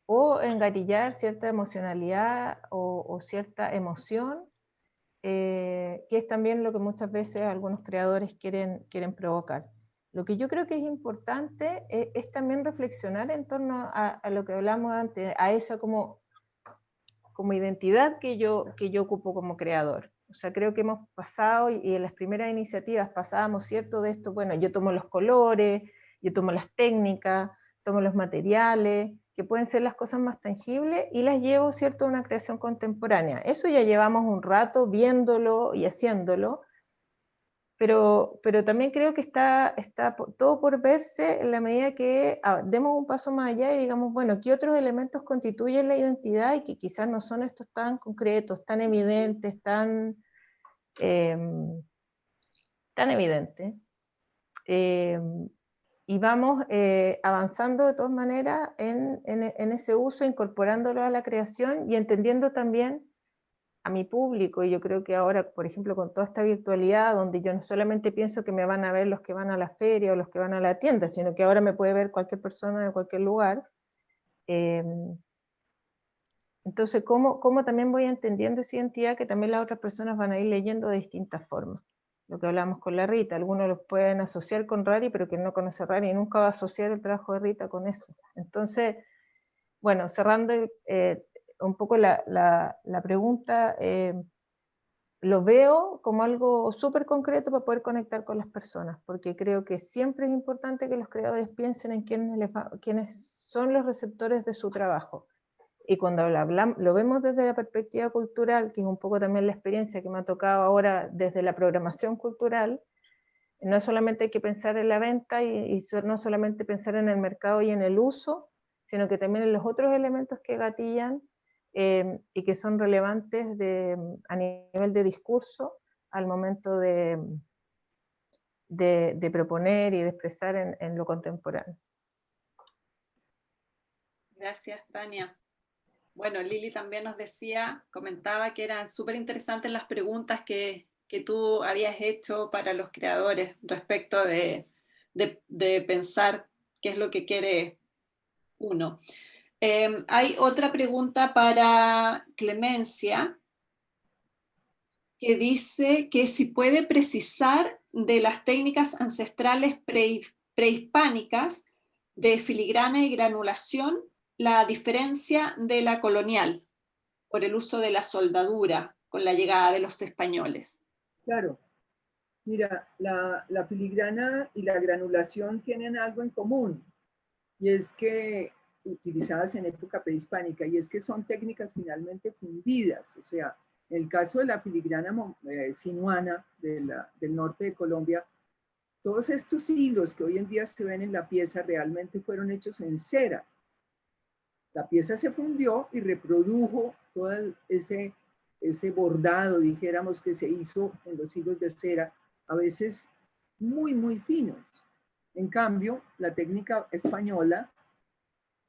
o engatillar cierta emocionalidad o cierta emoción, que es también lo que muchas veces algunos creadores quieren provocar. Lo que yo creo que es importante es también reflexionar en torno a lo que hablamos antes, a esa como identidad que yo ocupo como creador. O sea, creo que hemos pasado, y en las primeras iniciativas pasábamos, ¿cierto? De esto, bueno, yo tomo los colores, yo tomo las técnicas, tomo los materiales, que pueden ser las cosas más tangibles, y las llevo, ¿cierto?, a una creación contemporánea. Eso ya llevamos un rato viéndolo y haciéndolo, pero también creo que está todo por verse en la medida que demos un paso más allá y digamos, bueno, ¿qué otros elementos constituyen la identidad y que quizás no son estos tan concretos, tan evidentes, tan evidentes? Y vamos avanzando de todas maneras en ese uso, incorporándolo a la creación y entendiendo también a mi público. Y yo creo que ahora, por ejemplo, con toda esta virtualidad, donde yo no solamente pienso que me van a ver los que van a la feria o los que van a la tienda, sino que ahora me puede ver cualquier persona de cualquier lugar. Entonces, ¿cómo también voy entendiendo esa identidad que también las otras personas van a ir leyendo de distintas formas? Lo que hablamos con la Rita, algunos los pueden asociar con Rari, pero quien no conoce a Rari nunca va a asociar el trabajo de Rita con eso. Entonces, bueno, cerrando un poco la pregunta, lo veo como algo súper concreto para poder conectar con las personas, porque creo que siempre es importante que los creadores piensen en quiénes son los receptores de su trabajo. Y cuando lo vemos desde la perspectiva cultural, que es un poco también la experiencia que me ha tocado ahora desde la programación cultural, no solamente hay que pensar en la venta y no solamente pensar en el mercado y en el uso, sino que también en los otros elementos que gatillan y que son relevantes a nivel de discurso al momento de proponer y de expresar en lo contemporáneo. Gracias, Tania. Bueno, Lili también nos decía, comentaba que eran súper interesantes las preguntas que tú habías hecho para los creadores respecto de pensar qué es lo que quiere uno. Hay otra pregunta para Clemencia, que dice que si puede precisar de las técnicas ancestrales prehispánicas de filigrana y granulación la diferencia de la colonial por el uso de la soldadura con la llegada de los españoles. Claro. Mira, la filigrana y la granulación tienen algo en común, y es que utilizadas en época prehispánica, y es que son técnicas finalmente fundidas. O sea, en el caso de la filigrana sinuana del norte de Colombia, todos estos hilos que hoy en día se ven en la pieza realmente fueron hechos en cera. La pieza se fundió y reprodujo todo ese bordado, dijéramos, que se hizo en los hilos de cera, a veces muy, muy finos. En cambio, la técnica española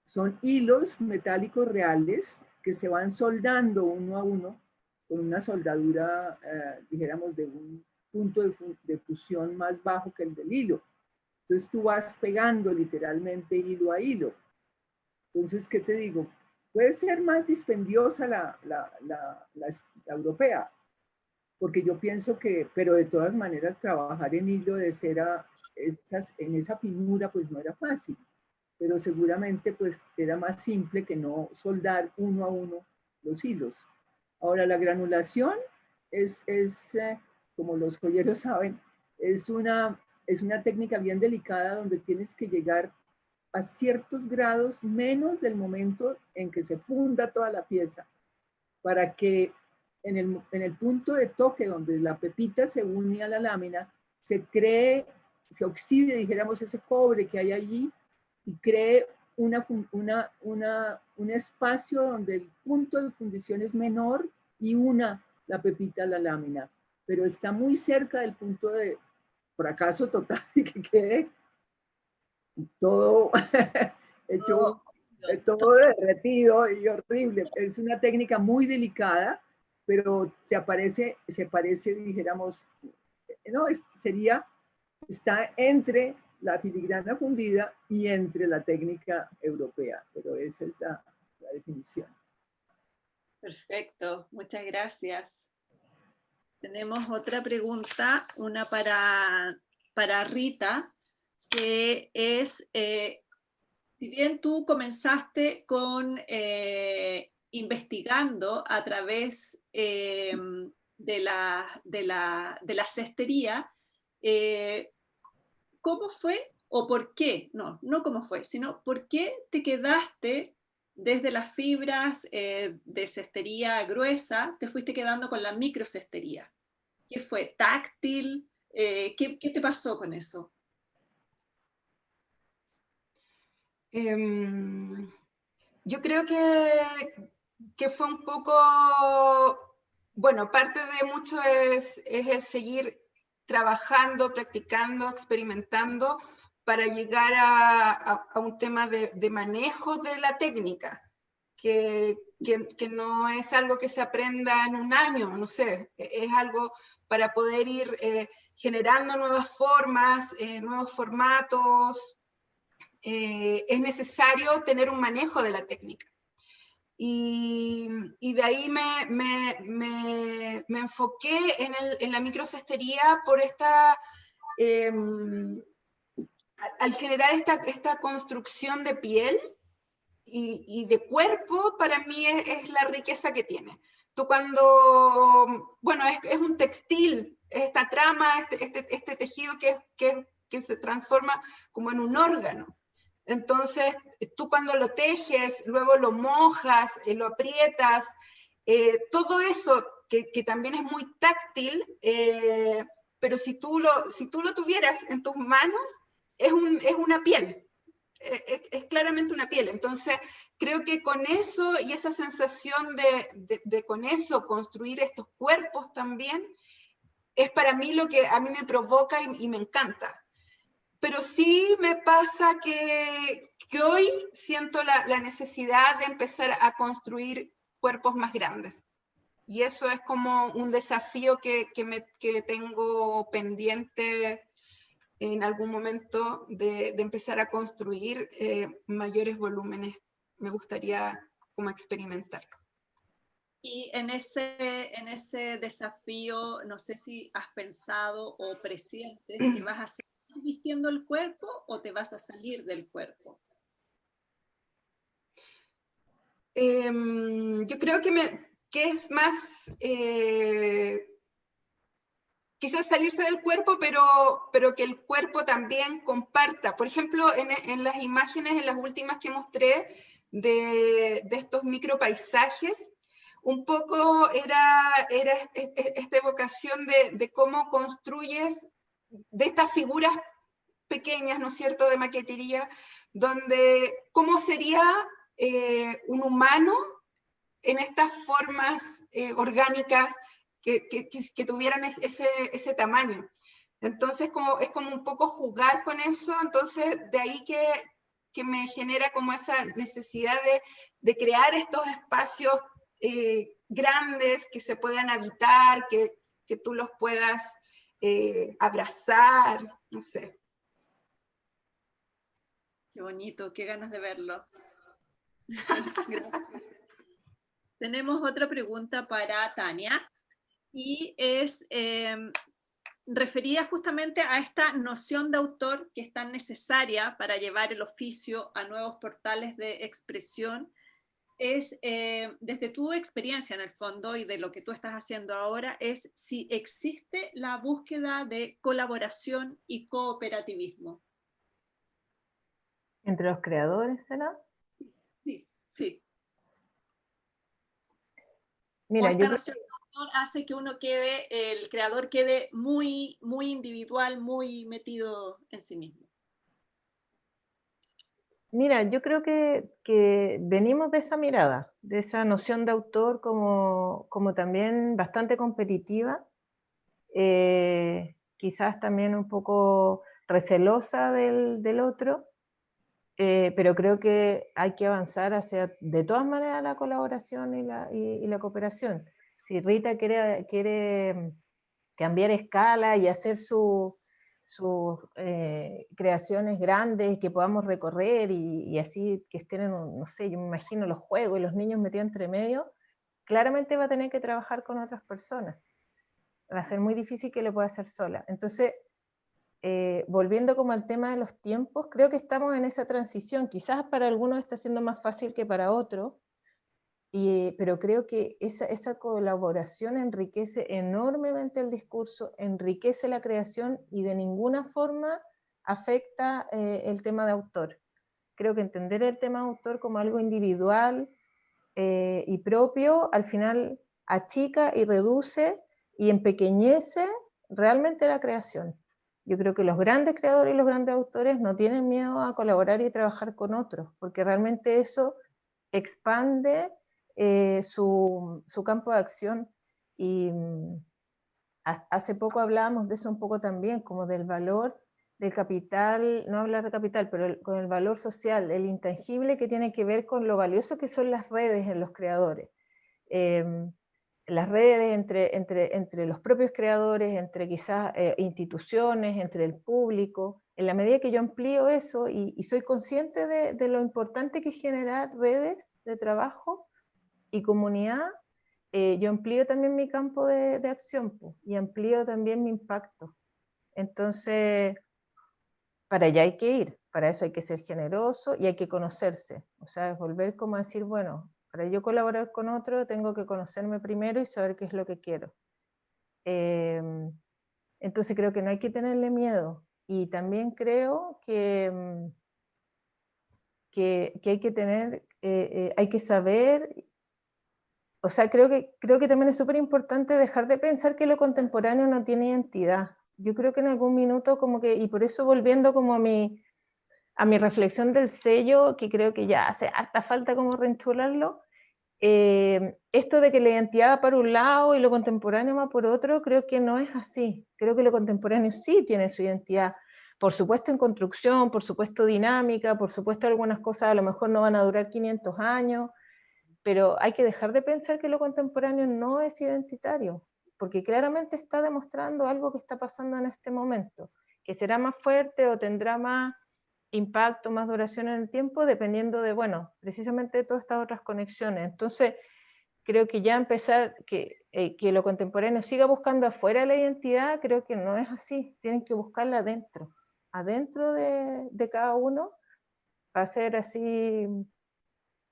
son hilos metálicos reales que se van soldando uno a uno con una soldadura, dijéramos, de un punto de fusión más bajo que el del hilo. Entonces tú vas pegando literalmente hilo a hilo. Entonces, ¿qué te digo? Puede ser más dispendiosa la europea, porque yo pienso que, pero de todas maneras trabajar en hilo de cera en esa finura pues no era fácil, pero seguramente pues era más simple que no soldar uno a uno los hilos. Ahora la granulación es como los joyeros saben, es una técnica bien delicada donde tienes que llegar a ciertos grados menos del momento en que se funda toda la pieza, para que en el punto de toque donde la pepita se une a la lámina, se oxide, dijéramos, ese cobre que hay allí y cree un espacio donde el punto de fundición es menor y una la pepita a la lámina, pero está muy cerca del punto de fracaso total y que quede todo hecho, todo derretido y horrible. Es una técnica muy delicada, pero se parece, dijéramos, no, está entre la filigrana fundida y entre la técnica europea, pero esa es la definición. Perfecto, muchas gracias. Tenemos otra pregunta, una para Rita, que es, si bien tú comenzaste con investigando a través de la cestería, ¿cómo fue o por qué? No cómo fue, sino por qué te quedaste desde las fibras de cestería gruesa, te fuiste quedando con la microcestería? ¿Qué fue? ¿Táctil? ¿Qué te pasó con eso? Yo creo que fue un poco, bueno, parte de mucho es el seguir trabajando, practicando, experimentando para llegar a un tema de manejo de la técnica, que no es algo que se aprenda en un año, no sé, es algo para poder ir generando nuevas formas, nuevos formatos. Es necesario tener un manejo de la técnica. Y de ahí me enfoqué en la microcestería por al generar esta construcción de piel y de cuerpo, para mí es la riqueza que tiene. Tú cuando, bueno, es un textil, esta trama, este tejido que se transforma como en un órgano. Entonces, tú cuando lo tejes, luego lo mojas, lo aprietas, todo eso que también es muy táctil, pero si tú lo tuvieras en tus manos, es una piel. es claramente una piel. Entonces, creo que con eso y esa sensación de con eso construir estos cuerpos también, es para mí lo que a mí me provoca y me encanta. Pero sí me pasa que hoy siento la necesidad de empezar a construir cuerpos más grandes. Y eso es como un desafío que tengo pendiente en algún momento de empezar a construir mayores volúmenes. Me gustaría como experimentarlo. Y en ese desafío, no sé si has pensado o presientes que vas a seguir vistiendo el cuerpo o te vas a salir del cuerpo. Yo creo que es más quizás salirse del cuerpo, pero que el cuerpo también comparta. Por ejemplo, en las imágenes, en las últimas que mostré, de estos micropaisajes, un poco era esta evocación de cómo construyes, de estas figuras pequeñas, ¿no es cierto?, de maquetería, donde cómo sería un humano en estas formas orgánicas que tuvieran ese tamaño. Entonces, es como un poco jugar con eso, entonces de ahí que me genera como esa necesidad de crear estos espacios grandes que se puedan habitar, que tú los puedas abrazar, no sé. Qué bonito, qué ganas de verlo. Tenemos otra pregunta para Tania y es referida justamente a esta noción de autor que es tan necesaria para llevar el oficio a nuevos portales de expresión. Es, desde tu experiencia en el fondo y de lo que tú estás haciendo ahora, es si existe la búsqueda de colaboración y cooperativismo. ¿Entre los creadores será? Sí, sí. Mira, esta noción de autor hace que el creador quede muy, muy individual, muy metido en sí mismo. Mira, yo creo que venimos de esa mirada, de esa noción de autor como también bastante competitiva, quizás también un poco recelosa del otro, pero creo que hay que avanzar hacia, de todas maneras, la colaboración y la cooperación. Si Rita quiere cambiar escala y hacer sus creaciones grandes que podamos recorrer y así que estén en, no sé, yo me imagino los juegos y los niños metidos entre medio, claramente va a tener que trabajar con otras personas. Va a ser muy difícil que lo pueda hacer sola. Entonces, volviendo como al tema de los tiempos, creo que estamos en esa transición. Quizás para algunos está siendo más fácil que para otros, pero creo que esa colaboración enriquece enormemente el discurso, enriquece la creación y de ninguna forma afecta el tema de autor. Creo que entender el tema de autor como algo individual y propio, al final achica y reduce y empequeñece realmente la creación. Yo creo que los grandes creadores y los grandes autores no tienen miedo a colaborar y trabajar con otros, porque realmente eso expande su campo de acción. Y hace poco hablábamos de eso un poco también, como del valor del capital, no hablar de capital, pero con el valor social, el intangible que tiene que ver con lo valioso que son las redes en los creadores. Las redes entre los propios creadores, entre quizás instituciones, entre el público. En la medida que yo amplío eso y soy consciente de lo importante que es generar redes de trabajo y comunidad, yo amplío también mi campo de acción y amplío también mi impacto. Entonces, para allá hay que ir, para eso hay que ser generoso y hay que conocerse. O sea, es volver como a decir, bueno, para yo colaborar con otro tengo que conocerme primero y saber qué es lo que quiero. Entonces creo que no hay que tenerle miedo. Y también creo que hay que tener, hay que saber, o sea, creo que también es súper importante dejar de pensar que lo contemporáneo no tiene identidad. Yo creo que en algún minuto como que, y por eso volviendo como a a mi reflexión del sello, que creo que ya hace harta falta como reenchularlo, esto de que la identidad va por un lado y lo contemporáneo va por otro, creo que no es así. Creo que lo contemporáneo sí tiene su identidad, por supuesto en construcción, por supuesto dinámica, por supuesto algunas cosas a lo mejor no van a durar 500 años, pero hay que dejar de pensar que lo contemporáneo no es identitario, porque claramente está demostrando algo que está pasando en este momento, que será más fuerte o tendrá más impacto, más duración en el tiempo, dependiendo de, bueno, precisamente de todas estas otras conexiones. Entonces, creo que ya empezar, que lo contemporáneo siga buscando afuera la identidad, creo que no es así, tienen que buscarla adentro de cada uno, va a ser así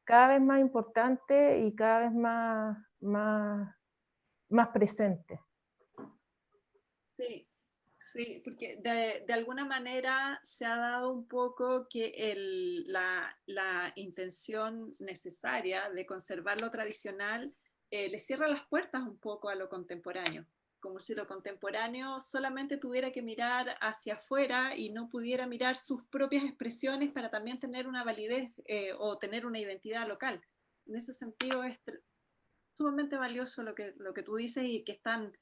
cada vez más importante y cada vez más presente. Sí, sí, porque de alguna manera se ha dado un poco que la intención necesaria de conservar lo tradicional le cierra las puertas un poco a lo contemporáneo, como si lo contemporáneo solamente tuviera que mirar hacia afuera y no pudiera mirar sus propias expresiones para también tener una validez o tener una identidad local. En ese sentido es sumamente valioso lo que tú dices y que están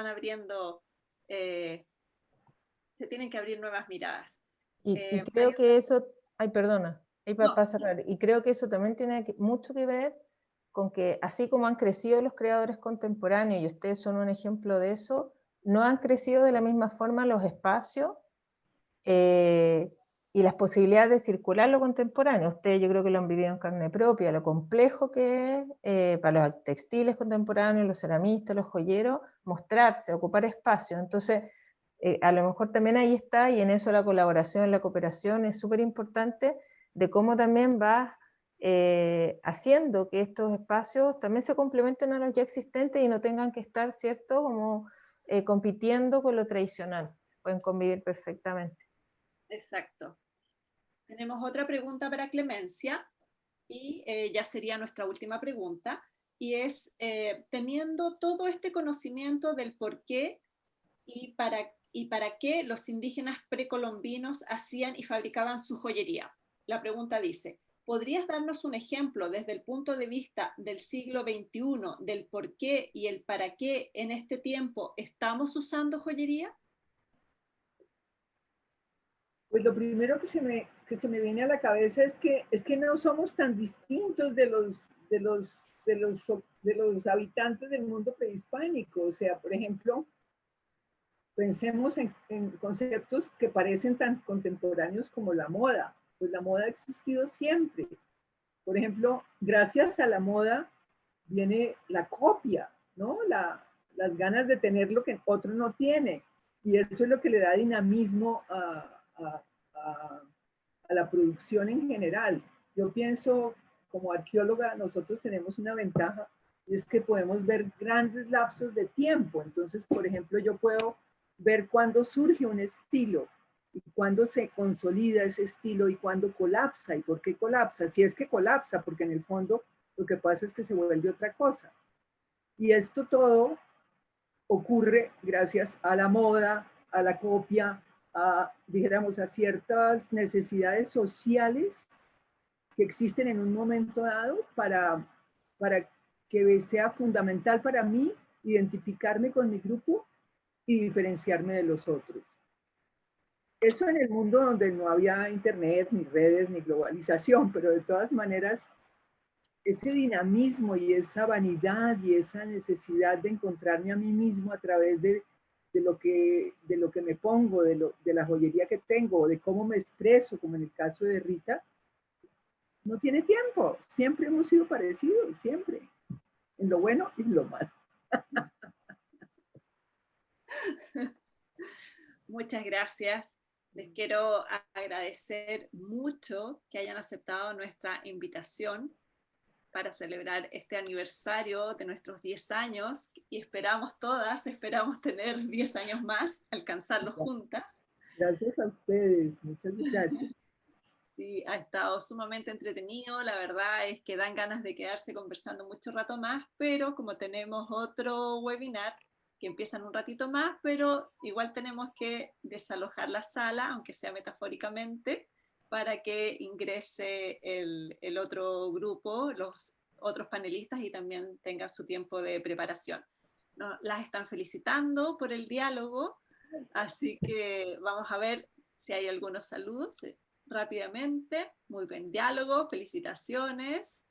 abriendo, se tienen que abrir nuevas miradas. Y creo que eso, ay, perdona, ahí No, para cerrar, y creo que eso también tiene mucho que ver con que así como han crecido los creadores contemporáneos, y ustedes son un ejemplo de eso, no han crecido de la misma forma los espacios y las posibilidades de circular lo contemporáneo. Ustedes yo creo que lo han vivido en carne propia, lo complejo que es para los textiles contemporáneos, los ceramistas, los joyeros, mostrarse, ocupar espacio. Entonces, a lo mejor también ahí está, y en eso la colaboración, la cooperación es súper importante, de cómo también vas haciendo que estos espacios también se complementen a los ya existentes y no tengan que estar, ¿cierto?, como compitiendo con lo tradicional. Pueden convivir perfectamente. exacto. Tenemos otra pregunta para Clemencia y ya sería nuestra última pregunta, y es, teniendo todo este conocimiento del por qué y para qué los indígenas precolombinos hacían y fabricaban su joyería. La pregunta dice, ¿podrías darnos un ejemplo desde el punto de vista del siglo XXI del por qué y el para qué en este tiempo estamos usando joyería? Pues lo primero que se me viene a la cabeza es que no somos tan distintos de los habitantes del mundo prehispánico. O sea, por ejemplo, pensemos en conceptos que parecen tan contemporáneos como la moda. Pues la moda ha existido siempre. Por ejemplo, gracias a la moda viene la copia, ¿no? Las ganas de tener lo que otro no tiene. Y eso es lo que le da dinamismo a la producción en general. Yo pienso, como arqueóloga, nosotros tenemos una ventaja y es que podemos ver grandes lapsos de tiempo. Entonces, por ejemplo, yo puedo ver cuándo surge un estilo y cuándo se consolida ese estilo y cuándo colapsa y por qué colapsa. Si es que colapsa, porque en el fondo lo que pasa es que se vuelve otra cosa. Y esto todo ocurre gracias a la moda, a la copia, dijéramos, a ciertas necesidades sociales que existen en un momento dado para que sea fundamental para mí identificarme con mi grupo y diferenciarme de los otros. Eso en el mundo donde no había internet, ni redes, ni globalización, pero de todas maneras, ese dinamismo y esa vanidad y esa necesidad de encontrarme a mí mismo a través de lo que me pongo, de la joyería que tengo, de cómo me expreso, como en el caso de Rita, no tiene tiempo. Siempre hemos sido parecidos, siempre, en lo bueno y en lo malo. Muchas gracias. Les quiero agradecer mucho que hayan aceptado nuestra invitación para celebrar este aniversario de nuestros 10 años y esperamos tener 10 años más, alcanzarlos juntas. Gracias a ustedes, muchas gracias. Sí, ha estado sumamente entretenido, la verdad es que dan ganas de quedarse conversando mucho rato más, pero como tenemos otro webinar que empieza en un ratito más, pero igual tenemos que desalojar la sala, aunque sea metafóricamente, para que ingrese el otro grupo, los otros panelistas, y también tengan su tiempo de preparación. Las están felicitando por el diálogo, así que vamos a ver si hay algunos saludos rápidamente. Muy buen diálogo, felicitaciones.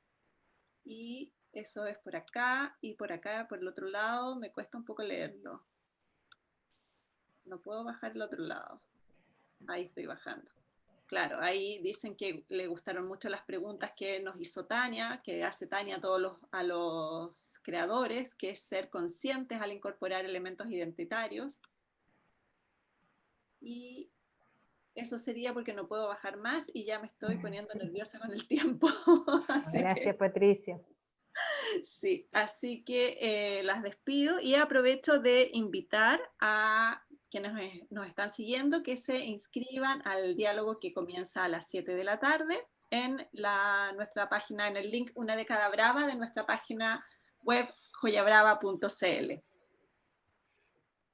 Y eso es por acá, y por acá, por el otro lado, me cuesta un poco leerlo. No puedo bajar el otro lado. Ahí estoy bajando. Claro, ahí dicen que le gustaron mucho las preguntas que nos hizo Tania, que hace Tania a los creadores, que es ser conscientes al incorporar elementos identitarios. Y eso sería porque no puedo bajar más y ya me estoy poniendo nerviosa con el tiempo. Gracias, Patricia. Sí, así que las despido y aprovecho de invitar a quienes nos están siguiendo que se inscriban al diálogo que comienza a las 7 de la tarde en nuestra página, en el link Una década brava de nuestra página web joyabrava.cl.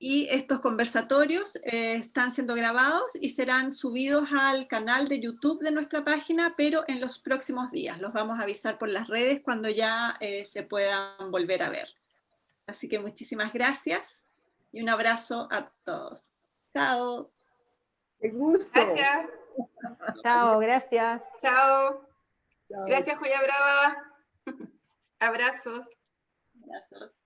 Y estos conversatorios están siendo grabados y serán subidos al canal de YouTube de nuestra página, pero en los próximos días. Los vamos a avisar por las redes cuando ya se puedan volver a ver. Así que muchísimas gracias y un abrazo a todos. Chao. ¡Qué gusto! Gracias. Chao, gracias. Chao. Chao. Gracias, Joya Brava. Abrazos. Abrazos.